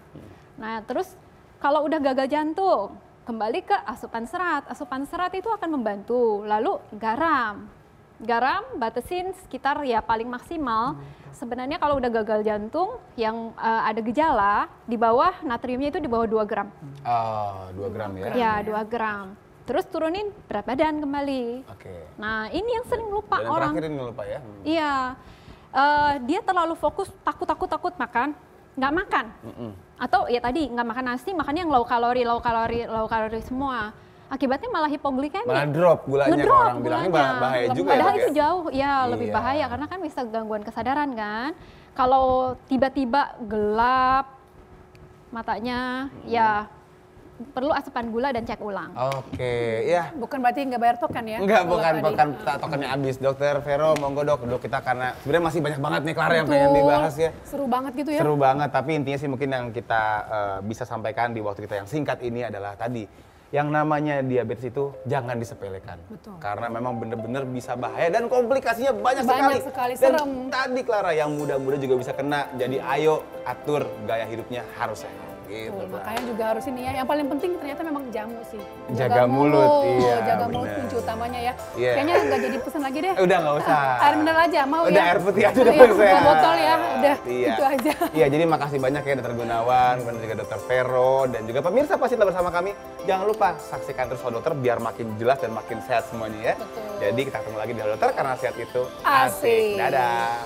Nah terus kalau udah gagal jantung, kembali ke asupan serat. Asupan serat itu akan membantu. Lalu garam. garam batasin sekitar ya paling maksimal. Sebenarnya kalau udah gagal jantung yang ada gejala di bawah natriumnya itu di bawah 2 gram. Oh, 2 gram ya? Ya 2 gram. Terus turunin berat badan kembali. Oke. Nah ini yang sering lupa Dan yang orang. terakhir ini lupa ya? Iya, dia terlalu fokus takut makan, nggak makan. Atau ya tadi nggak makan nasi, makannya yang low kalori semua. Akibatnya malah hipoglikemi. Malah drop gulanya, Ngedrop orang bilangnya gulanya. bahaya juga ya. Padahal Dok, itu ya? jauh, ya lebih Iya. bahaya karena kan bisa gangguan kesadaran kan. Kalau tiba-tiba gelap matanya, ya perlu asupan gula dan cek ulang. Oke, ya. Bukan berarti nggak bayar token ya? Enggak, kalau bukan tadi. tokennya habis. Dokter Vero, monggo dok kita karena sebenarnya masih banyak banget nih Clara yang pengen Betul. dibahas ya. Seru banget gitu ya. Seru banget, tapi intinya sih mungkin yang kita bisa sampaikan di waktu kita yang singkat ini adalah tadi, yang namanya diabetes itu jangan disepelekan. Betul. Karena memang benar-benar bisa bahaya dan komplikasinya banyak Banyak sekali. sekali, Dan serem. tadi Clara, yang muda-muda juga bisa kena. Jadi ayo atur gaya hidupnya harus sehat. Gitu, Betul, Clara. makanya juga harus ini ya. Yang paling penting ternyata memang jamu sih. Jaga mulut, iya, Jaga mulut bener. kunci utamanya ya. Iya. Kayaknya nggak jadi pesan lagi deh. Udah nggak usah. Air mineral aja mau ya. Udah air putih aja Iya, dong, sehat. botol ya. Udah Iya. itu aja. Iya, jadi makasih banyak ya Dokter Gunawan, dan juga Dokter Vero, dan juga pemirsa pasti tetap bersama kami. Jangan lupa saksikan terus Halo Dokter biar makin jelas dan makin sehat semuanya ya. Betul. Jadi kita ketemu lagi di Halo Dokter karena sehat itu Asik. Dadah.